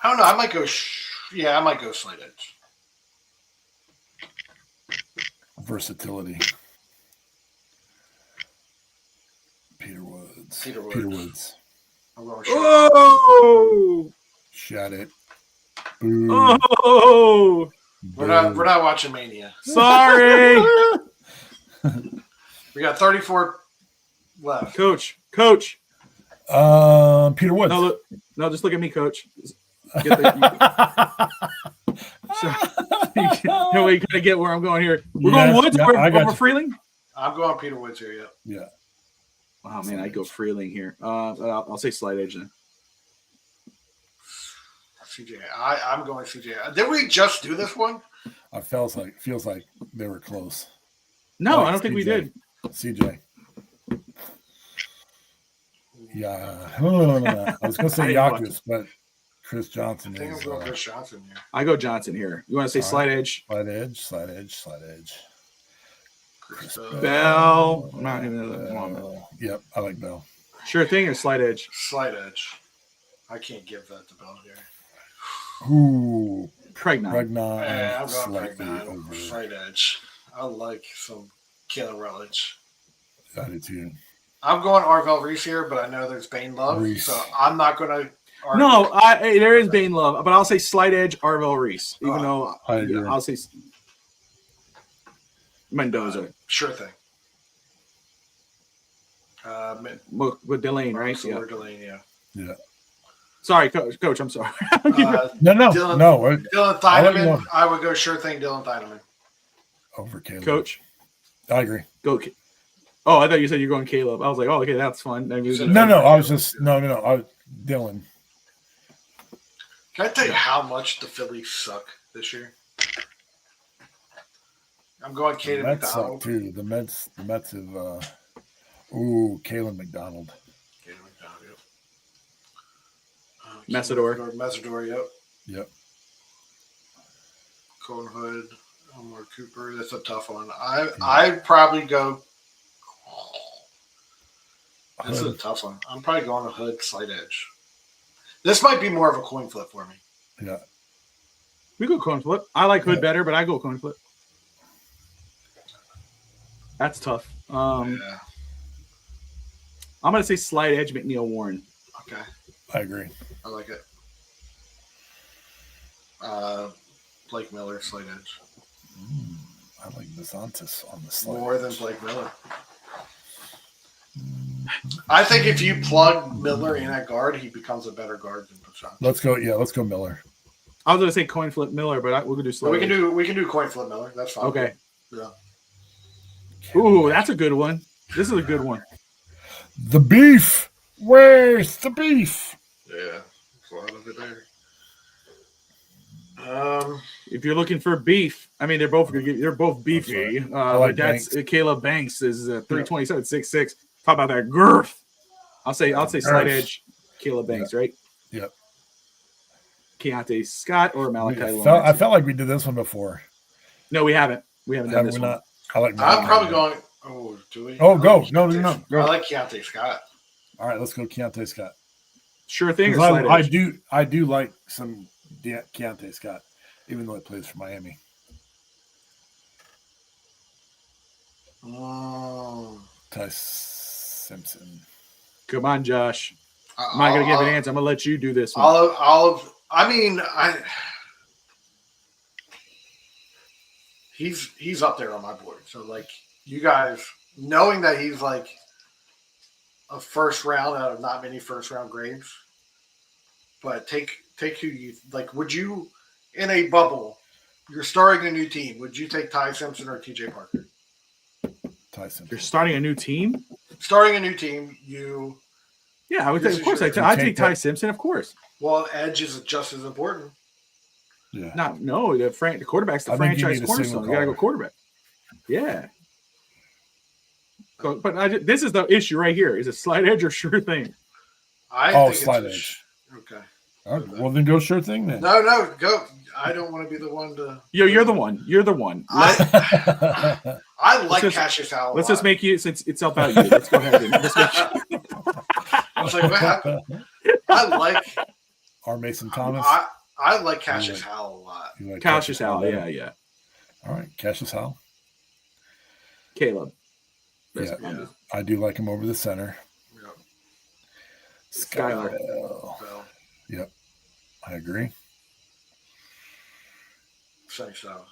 don't know. I might go. I might go slight edge. Versatility. Peter Woods. I'm going Shot it. Boom. Oh. We're not watching Mania. Sorry. We got 34 left. Coach. Peter Woods. No, just look at me, Coach. We gotta get where I'm going here. We're going Woods over Freeling. I'm going Peter Woods here. Yep. Yeah. Oh man, I'd go Freeling here. I'll say slight edge then. CJ. I'm going CJ. Did we just do this one? It feels like they were close. No, I don't think we did. CJ. Yeah. I was going to say Yakis, but Chris Johnson I think I'm going Chris Johnson here. I go Johnson here. You want to say slight edge? Slight edge. Bell. I'm not even. Yep, I like Bell. Sure thing or slight edge? Slight edge. I can't give that to Bell here. Ooh. Pregnant. Yeah, I'm going Pregnant. Slight edge. I like some Kalen Rutledge. I do too. I'm going Arvell Reese here, but I know there's Bane Love, so I'm not going to. No, there is Bane love, but I'll say slight edge Arvell Reese, even though I'll say Mendoza. Sure thing. With Delane, right? Yeah. Delane, Yeah. Sorry, Coach. I'm sorry. No. Dylan Thieneman. I would go sure thing, Dylan Thieneman. Over Caleb. Coach. I agree. Go. Oh, I thought you said you're going Caleb. I was like, oh, okay, that's fun. No. I was just Dylan. Can I tell you how much the Phillies suck this year? I'm going Caleb Mets McDonald. suck too. The Mets have. Caleb McDonald. Yep. Messidor, yep. Yep. Colton Hood, Elmore Cooper. That's a tough one. I'd probably go. This is a tough one. I'm probably going to Hood, slight edge. This might be more of a coin flip for me. Yeah. We go coin flip. I like Hood better, but I go coin flip. That's tough. I'm going to say slight edge McNeil Warren. Okay. I agree. I like it. Blake Miller, slight edge. I like Besantis on the slide. More than Blake Miller. I think if you plug Miller in at guard, he becomes a better guard than Besantis. Let's go. Yeah, let's go Miller. I was going to say coin flip Miller, but we're going to do slight edge. We can do coin flip Miller. That's fine. Okay. Yeah. Ooh, that's a good one. This is a good one. The beef. Where's the beef? Yeah, there's a lot of it there. If you're looking for beef, I mean they're both beefy. like that's Caleb Banks is 327.66. Talk about that girth. I'll say slight edge Caleb Banks, right? Yep. Keontae Scott or Malachi Lawrence. I felt like we did this one before. No, we haven't. We haven't done this one. Not? I like. I'm probably going. Oh, do we? Oh, go. No. I like Keontae Scott. All right, let's go Keontae Scott. Sure thing. Or slight edge? I do like some Keontae Scott, even though he plays for Miami. Ty Simpson. Come on, Josh. I'm not going to give an answer. I'm going to let you do this one. He's up there on my board. So, like, you guys, knowing that he's, like, a first round out of not many first round grades, but take who you like. Would you, in a bubble, you're starting a new team, would you take Ty Simpson or TJ Parker? Ty Simpson. You're starting a new team? Starting a new team, yeah, I would take, of course. I'd take Ty Simpson, of course. Well, edge is just as important. Yeah. The quarterback's the franchise cornerstone. You got to go quarterback. Yeah. But this is the issue right here. Is it slight edge or sure thing? I think slight edge. Okay. All right, well, then go sure thing then. No, go. I don't want to be the one to. You're the one. You're the one. I like Cassius Howell. Let's just make you, since it's about you. Let's go ahead and just make you. I was like, what happened? I like R. Mason Thomas. I like Cassius Howell a lot. Like Cassius Howell, yeah. All right, Cassius Howell. Caleb. Yeah, I do like him over the center. Yep. Skylar. Yep, I agree. Thanks, Alex.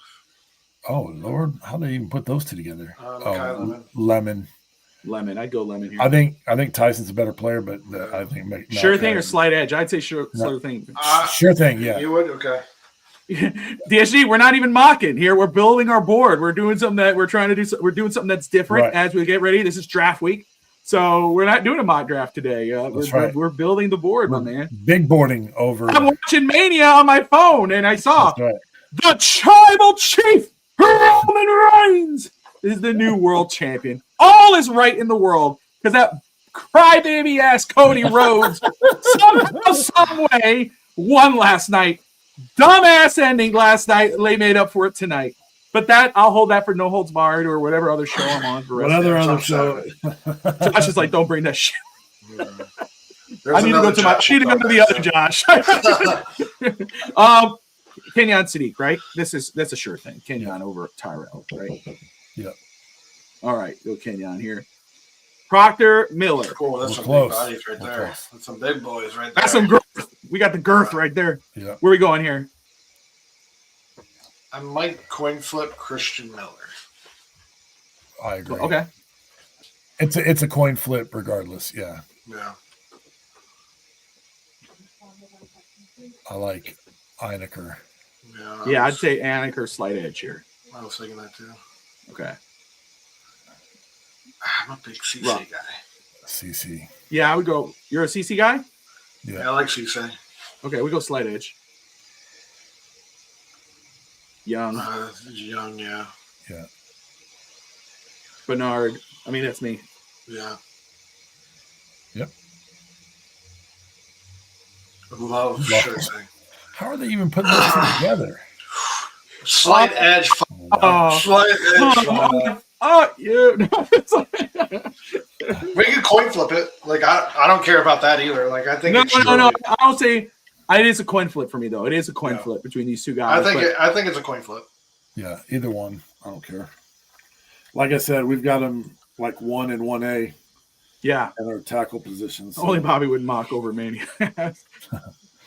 Oh, Lord, how did they even put those two together? Lemon. Lemon. I'd go Lemon here. I think Tyson's a better player, but I think sure thing or slight edge. I'd say sure thing. Sure thing. Yeah. You would? Okay. DSG, we're not even mocking here. We're building our board. We're doing something that we're doing something that's different as we get ready. This is draft week, so we're not doing a mock draft today. We're building the board, my man. Big boarding over. I'm watching Mania on my phone, and I saw the tribal chief Roman Reigns is the new world champion. All is right in the world because that crybaby ass Cody Rhodes somehow, some way won last night. Dumbass ending last night. They made up for it tonight. But that I'll hold that for No Holds Barred or whatever other show I'm on. What other show? Josh is like, don't bring that shit. I need to go to the other Josh. Kenyon Sadiq, right? That's a sure thing. Kenyon over Tyrell, right? Yep. All right, go Kenyon here. Proctor Miller. Cool. That's some close. big bodies right there. Close. That's some big boys right there. That's some growth. We got the girth right there. Yeah. Where are we going here? I might coin flip Christian Miller. I agree. Okay. It's a coin flip regardless. Yeah. Yeah. I like Eineker. Yeah, I'd say Anik or slight edge here. I was thinking that too. Okay. I'm a big CC Right. guy. CC. Yeah, I would go. You're a CC guy? Yeah. I like CC. Okay, we go slight edge. Young. Young, yeah. Yeah. Bernard. I mean, that's me. Yeah. Yep. Love sure thing. How are they even putting this thing together? Slight edge. Oh, Slight edge. We can coin flip it. Like I don't care about that either. Like I think No. really, I'll say it is a coin flip for me though. It is a coin Yeah. flip between these two guys. I think it's a coin flip. Yeah, either one. I don't care. Like I said, we've got them like 1 and 1A yeah. at our tackle positions. So. Only Bobby would mock over Mania.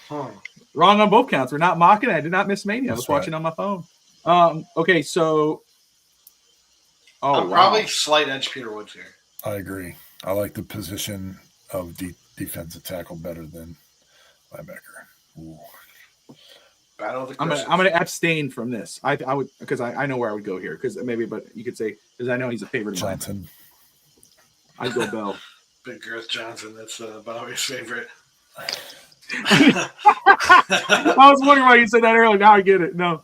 Hmm. Wrong on both counts. We're not mocking. I did not miss Mania. I was That's right. watching on my phone. Okay, so I'm probably slight edge Peter Woods here. I agree. I like the position of defensive tackle better than linebacker. Ooh. Battle of the I'm Christians. gonna abstain from this. I would because I know where I would go here because maybe, but you could say because I know he's a favorite. Johnson. I'd go Bell. Big Girth Johnson. That's Bobby's favorite. I was wondering why you said that earlier. Now I get it. No.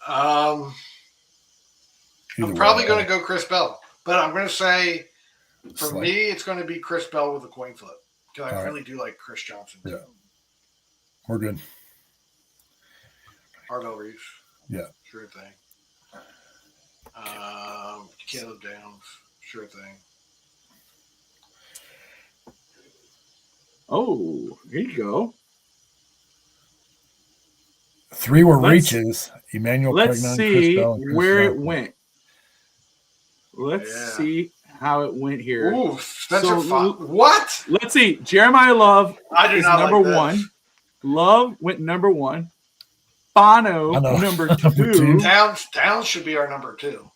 I'm Either probably way. going to go Chris Bell, but I'm going to say for Slight- me it's going to be Chris Bell with a coin flip because I All right. really do like Chris Johnson. Yeah. We're good. Arvell Reese. Yeah. Sure thing. Caleb Downs. Sure thing. Oh, here you go. 3 were Let's- reaches. Emmanuel Let's Pregnon, see Chris Bell, and Chris where it Johnson. went. Let's Yeah. see how it went here. Ooh, Spencer So, Fox. What? Let's see. Jeremiah Love I do is not number like this. 1. Love went number 1. Bono Bono, number number 2. two. Downs should be our number 2.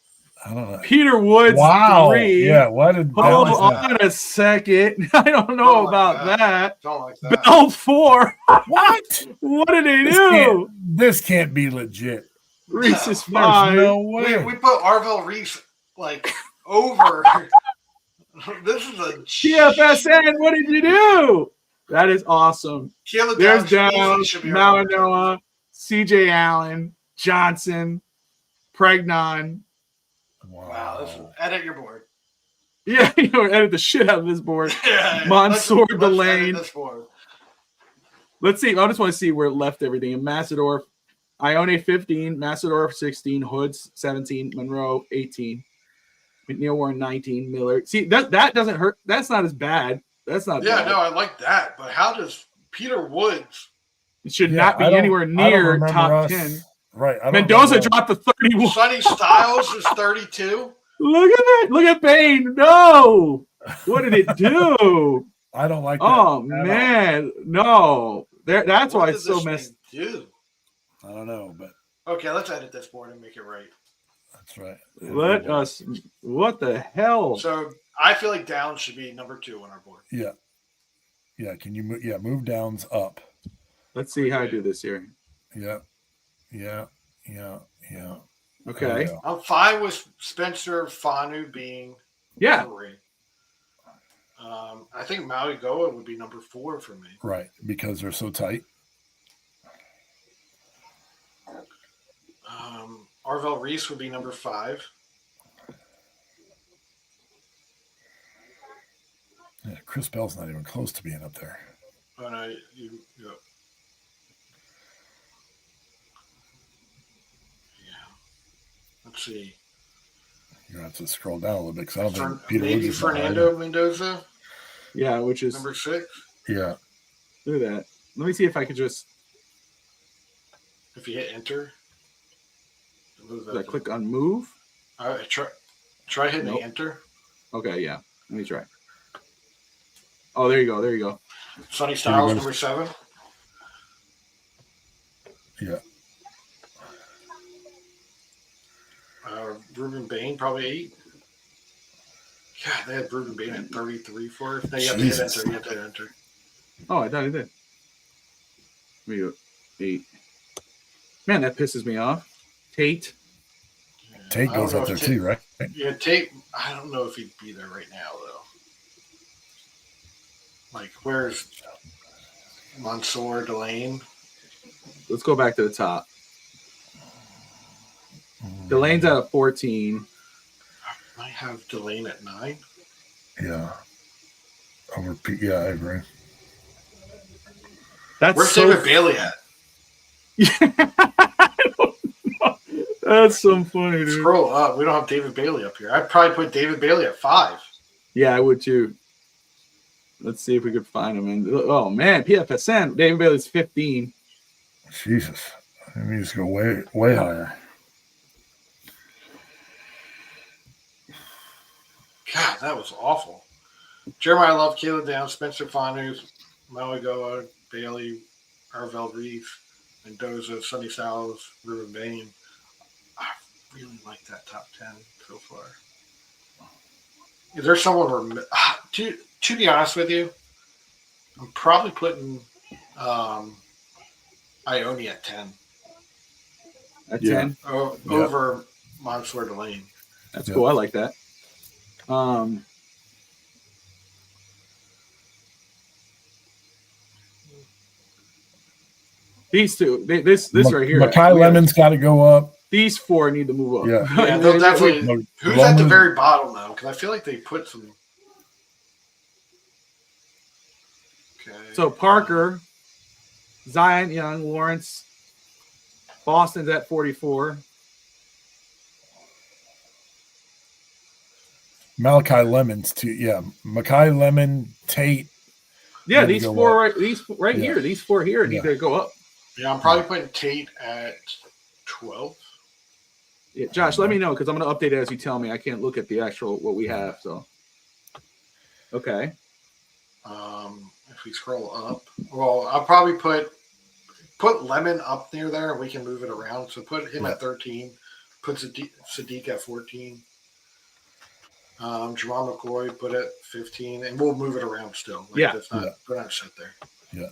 I don't know. Peter Woods Wow. 3. Yeah. Why did Hold Dallas on a second. I don't know Don't like about that. that. Don't like that. Bell 4. What? What did they This do? this can't be legit. Reese is There's 5. no we way. put Arvell Reese like over. This is a TFSN, what did you do? That is awesome. Caleb There's Downs Downs, should be our number 2. Malinois, CJ Allen, Johnson, Pregnon. Wow, this is, edit your board. Yeah, edit the shit out of this board. Yeah, Mansour let's Delane. edit this board. Let's see. I just want to see where it left everything. In Massador, Ione 15, Massador 16, Hoods 17, Monroe 18, McNeil Warren 19, Miller. See, that doesn't hurt. That's not as bad. That's not Yeah, bad. no, I like that. But how does Peter Woods? It should Yeah, not be I don't- anywhere I don't near remember top us- 10. Right. I don't Mendoza remember- dropped to 31. Sonny Styles is 32. Look at that. Look at Bane. No. What did it do? I don't like that. Oh, at all. man. No. That's What why did it's so this messed. thing do? I don't know, but Okay, let's edit this board and make it right. that's right. Let us. What the hell? So I feel like Downs should be number 2 on our board. Yeah. Yeah. Can you move? Yeah. Move Downs up. Let's see how I do this here. Yeah. Yeah. Yeah. Yeah. Okay. There you go. I'm fine with Spencer Fanu being Yeah. 3. I think Maui Goa would be number 4 for me. Right. Because they're so tight. Arvell Reese would be number 5. Yeah, Chris Bell's not even close to being up there. Oh, no, yeah. Let's see. You're gonna have to scroll down a little bit because I don't think Peter Maybe Woods is behind Fernando Mendoza, Yeah, which is. number 6. him. Yeah. Look at that. Let me see if I could just. If you hit enter, move Did I that. click on move? All right, try hitting Nope. enter. Okay, yeah. Let me try. Oh, there you go. There you go. Sonny Styles, goes. number 7. Yeah. Ruben Bain, probably 8. God, they had Ruben Bain at 33 for it. No, you have to hit Jesus. enter. You have to hit enter. Oh, I thought he did. Let me go 8. Man, that pisses me off. Tate. Tate goes up there too, right? Yeah, Tate. I don't know if he'd be there right now though. Like, where's Mansour, Delane? Let's go back to the top. Delane's at 14. I might have Delane at 9. Yeah. Yeah, I agree. Where's David Bailey at? I don't know. That's so funny, dude. Scroll up. We don't have David Bailey up here. I'd probably put David Bailey at 5. Yeah, I would too. Let's see if we could find him. Oh man, PFSN. David Bailey's 15. Jesus. He needs to go way, way higher. God, that was awful. Jeremiah Love, Caleb Downs, Spencer Fanu, Malagoa, Bailey, Arvell Reeve, Mendoza, Sonny Styles, Ruben Bain. I really like that top 10 so far. Is there someone we're to be honest with you, I'm probably putting Ione at 10. At Yeah. 10. Over Mansour Delane. That's cool. I like that. These two, this right here. Makai Lemon's got to go up. These 4 need to move up. Yeah. Yeah, they'll definitely. Who's at the Loman- very bottom though? Because I feel like they put some. Okay. So Parker, Zion Young, Lawrence, Boston's at 44. Malachi Lemon's too. Yeah. Makai Lemon, Tate. Yeah, Need to these go 4 up. right, here, these 4 here need to go up. Yeah, I'm probably putting Tate at 12. Yeah, Josh, let me know because I'm going to update it as you tell me. I can't look at the actual what we have. So, okay. If we scroll up, well, I'll probably put Lemon up near there, and we can move it around. So put him at 13. Put Sadiq at 14. Jamal McCoy put at 15, and we'll move it around still. That's not, we're not set there. Yeah.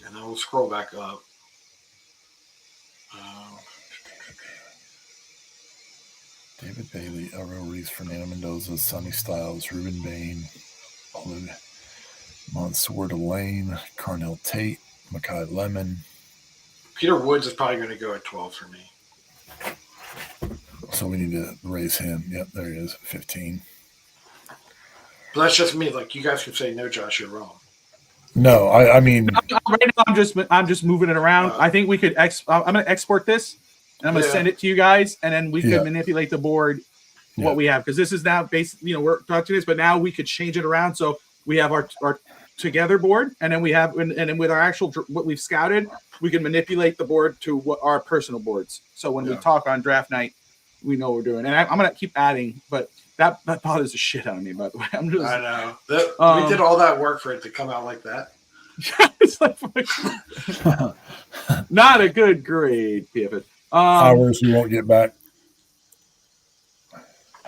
And then we'll scroll back up. David Bailey, Elro Reese, Fernando Mendoza, Sonny Styles, Ruben Bain, Mansour Delane, Carnell Tate, Makai Lemon. Peter Woods is probably going to go at 12 for me. So we need to raise him. Yep, there he is, 15. But that's just me. Like, you guys can say, no, Josh, you're wrong. No, I mean, Right now, I'm just moving it around. I think we could. I'm going to export this, and I'm going to send it to you guys, and then we could manipulate the board what we have because this is now basically we're talking this, but now we could change it around so we have our together board, and then we have and then with our actual what we've scouted, we can manipulate the board to what our personal boards. So when we talk on draft night, we know what we're doing, and I'm going to keep adding, but. That bothers the shit out of me, by the way. I know. We did all that work for it to come out like that. It's like not a good grade, PFS. hours we won't get back.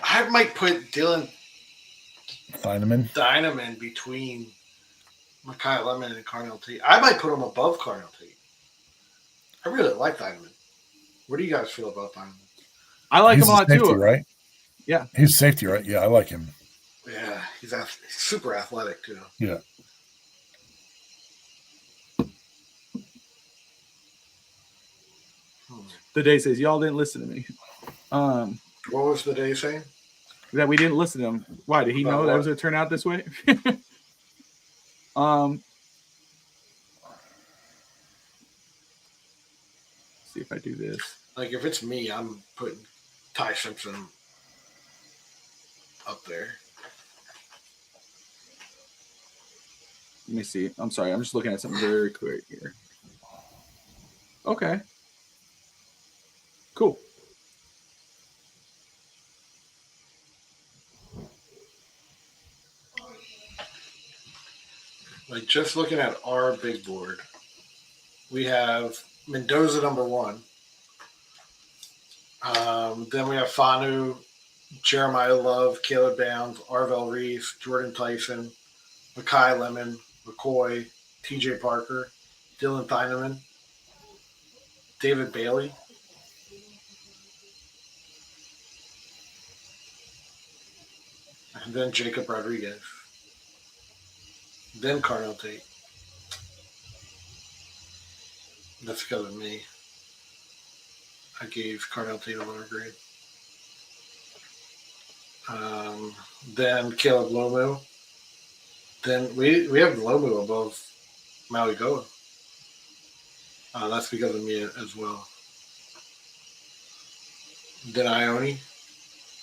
I might put Dylan Dynaman between Makai Lemon and Carnell Tate. I might put him above Carnell Tate. I really like Dynaman. What do you guys feel about Dynaman? I like him a lot safety, too. Right? Yeah. He's safety, right? Yeah, I like him. Yeah, he's super athletic too. Yeah. The day says y'all didn't listen to me. What was the day saying? That we didn't listen to him. Why did he know that was going to turn out this way? See if I do this. Like if it's me, I'm putting Ty Simpson up there. Let me see. I'm sorry. I'm just looking at something very quick here. Okay. Cool. Like just looking at our big board, we have Mendoza number 1. Then we have Fanu, Jeremiah Love, Caleb Bounds, Arvell Reese, Jordan Tyson, Makai Lemon, McCoy, TJ Parker, Dylan Theineman, David Bailey. And then Jacob Rodriguez. Then Carnell Tate. That's because of me. I gave Carnell Tate a lower grade. Then Caleb Lomu. Then we have Lomu above Maui Goa. That's because of me as well. Then Ione.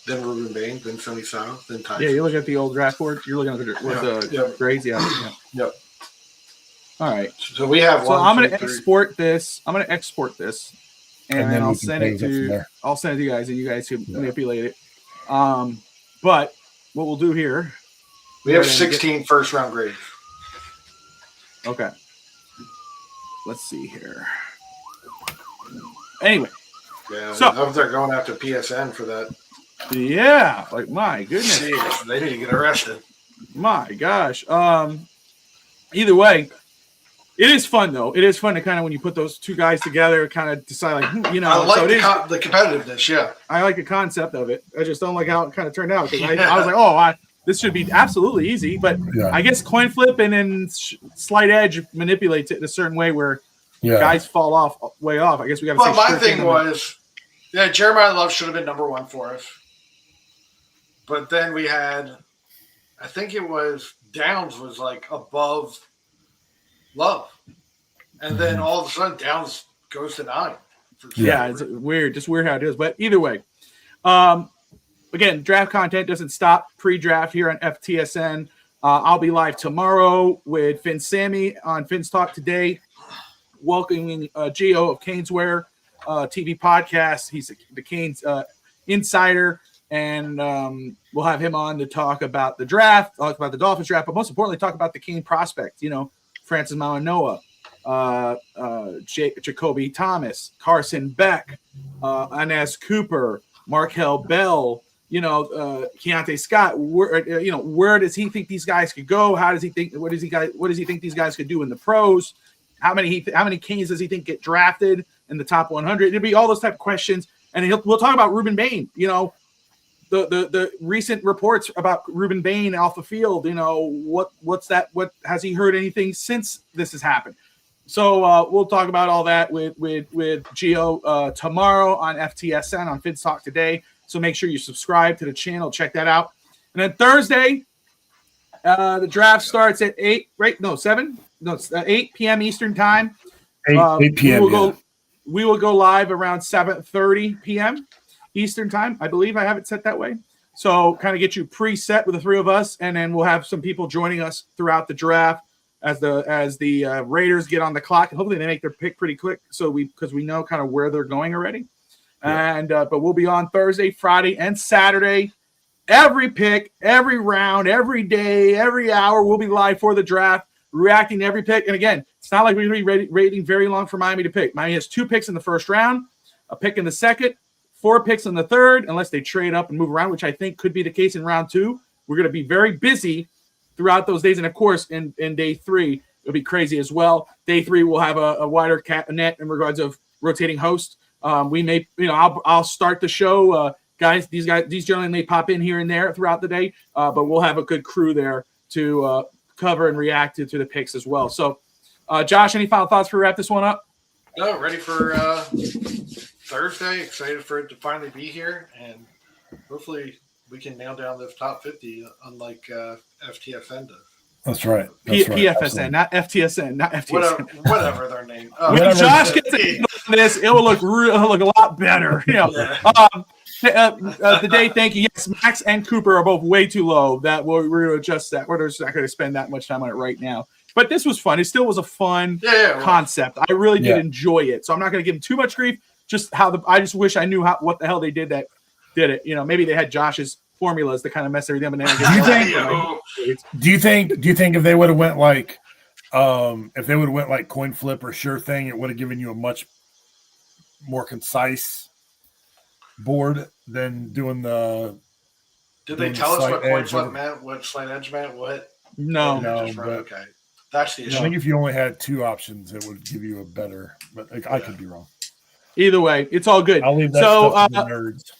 Then Ruben Bain. Then Sonny Sal. Then Tyson. Yeah, you look at the old draft board. You're looking at the grades. Yeah. Yep. All right. So we have. So I'm going to export this. I'm going to export this, and then I'll send it to. I'll send it to you guys, and you guys can manipulate it. But what we'll do here. We have 16 first-round grades. Okay. Let's see here. Anyway. Yeah. So I hope they're going after PSN for that. Yeah. Like, my goodness. Jeez, they need to get arrested. My gosh. Either way, it is fun, though. It is fun to kind of, when you put those two guys together, kind of decide, like, you know. I like so the competitiveness, yeah. I like the concept of it. I just don't like how it kind of turned out. Because I was like, this should be absolutely easy. But I guess coin flip and then slight edge manipulates it in a certain way where guys fall off way off. I guess we got to say. Well, my thing was, Jeremiah Love should have been number 1 for us. But then we had, I think it was Downs was like above Love. And then all of a sudden Downs goes to 9. Yeah, it's weird. Just weird how it is. But either way, again, draft content doesn't stop pre-draft here on FTSN. I'll be live tomorrow with Finn Sammy on Finn's Talk Today, welcoming Gio of Caneswear TV podcast. He's the Canes insider, and we'll have him on to talk about the draft, talk about the Dolphins draft, but most importantly, talk about the Cane prospect. You know, Francis Mauanoa, Jacoby Thomas, Carson Beck, Inez Cooper, Markel Bell. You know, Keontae Scott. Where does he think these guys could go? How does he think? What does he think these guys could do in the pros? How many Canes does he think get drafted in the top 100? It'll be all those type of questions, and we'll talk about Ruben Bain. You know, the recent reports about Ruben Bain off the field. You know, what's that? What has he heard anything since this has happened? So we'll talk about all that with Gio tomorrow on FTSN on Finn's Talk Today. So make sure you subscribe to the channel. Check that out. And then Thursday, the draft starts at 8 p.m. Eastern time. 8 p.m. We will go live around 7:30 p.m. Eastern time. I believe I have it set that way. So kind of get you preset with the three of us, and then we'll have some people joining us throughout the draft as the Raiders get on the clock. Hopefully they make their pick pretty quick, because we know kind of where they're going already. And but we'll be on Thursday, Friday, and Saturday. Every pick, every round, every day, every hour, we'll be live for the draft, reacting to every pick. And again, it's not like we're going to be waiting very long for Miami to pick. Miami has 2 picks in the first round, a pick in the second, 4 picks in the third, unless they trade up and move around, which I think could be the case in round 2. We're going to be very busy throughout those days. And, of course, in day 3, it'll be crazy as well. Day 3, we'll have a wider net in regards of rotating hosts. We may, I'll start the show. These gentlemen may pop in here and there throughout the day, but we'll have a good crew there to cover and react to the picks as well. So, Josh, any final thoughts for wrap this one up? No, ready for Thursday. Excited for it to finally be here, and hopefully we can nail down this top 50, unlike FTSN does. That's right. PFSN, not FTSN, not FTSN. Whatever their name. When Josh gets in this, it will look a lot better. The day, thank you. Yes, Max and Cooper are both way too low. That we're going to adjust that. We're just not going to spend that much time on it right now. But this was fun. It still was a fun concept. I really did enjoy it. So I'm not going to give them too much grief. Just I just wish I knew what the hell they did that did it. Maybe they had Josh's formulas to kind of mess everything up. And then do you think if they would have went like If they would have went like coin flip or sure thing, it would have given you a much more concise board than doing the. Did they doing the tell us slight what coin edge flip over- meant? What slight edge meant? What? No. No, Just but- okay. That's the I issue. think if you only had two options, it would give you a better. But I could be wrong. Either way, it's all good. I'll leave that So, stuff to the nerds.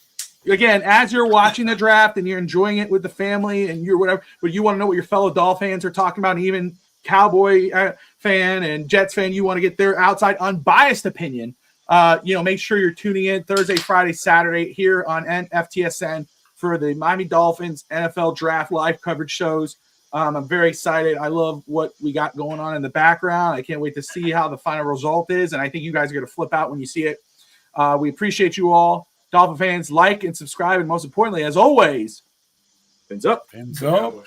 Again, as you're watching the draft and you're enjoying it with the family and you're whatever, but you want to know what your fellow Dolphin fans are talking about, and even Cowboy fan and Jets fan, you want to get their outside unbiased opinion. Make sure you're tuning in Thursday, Friday, Saturday here on FTSN for the Miami Dolphins NFL Draft live coverage shows. I'm very excited. I love what we got going on in the background. I can't wait to see how the final result is, and I think you guys are going to flip out when you see it. We appreciate you all. Dolphin fans, like and subscribe, and most importantly, as always, fins up. And so.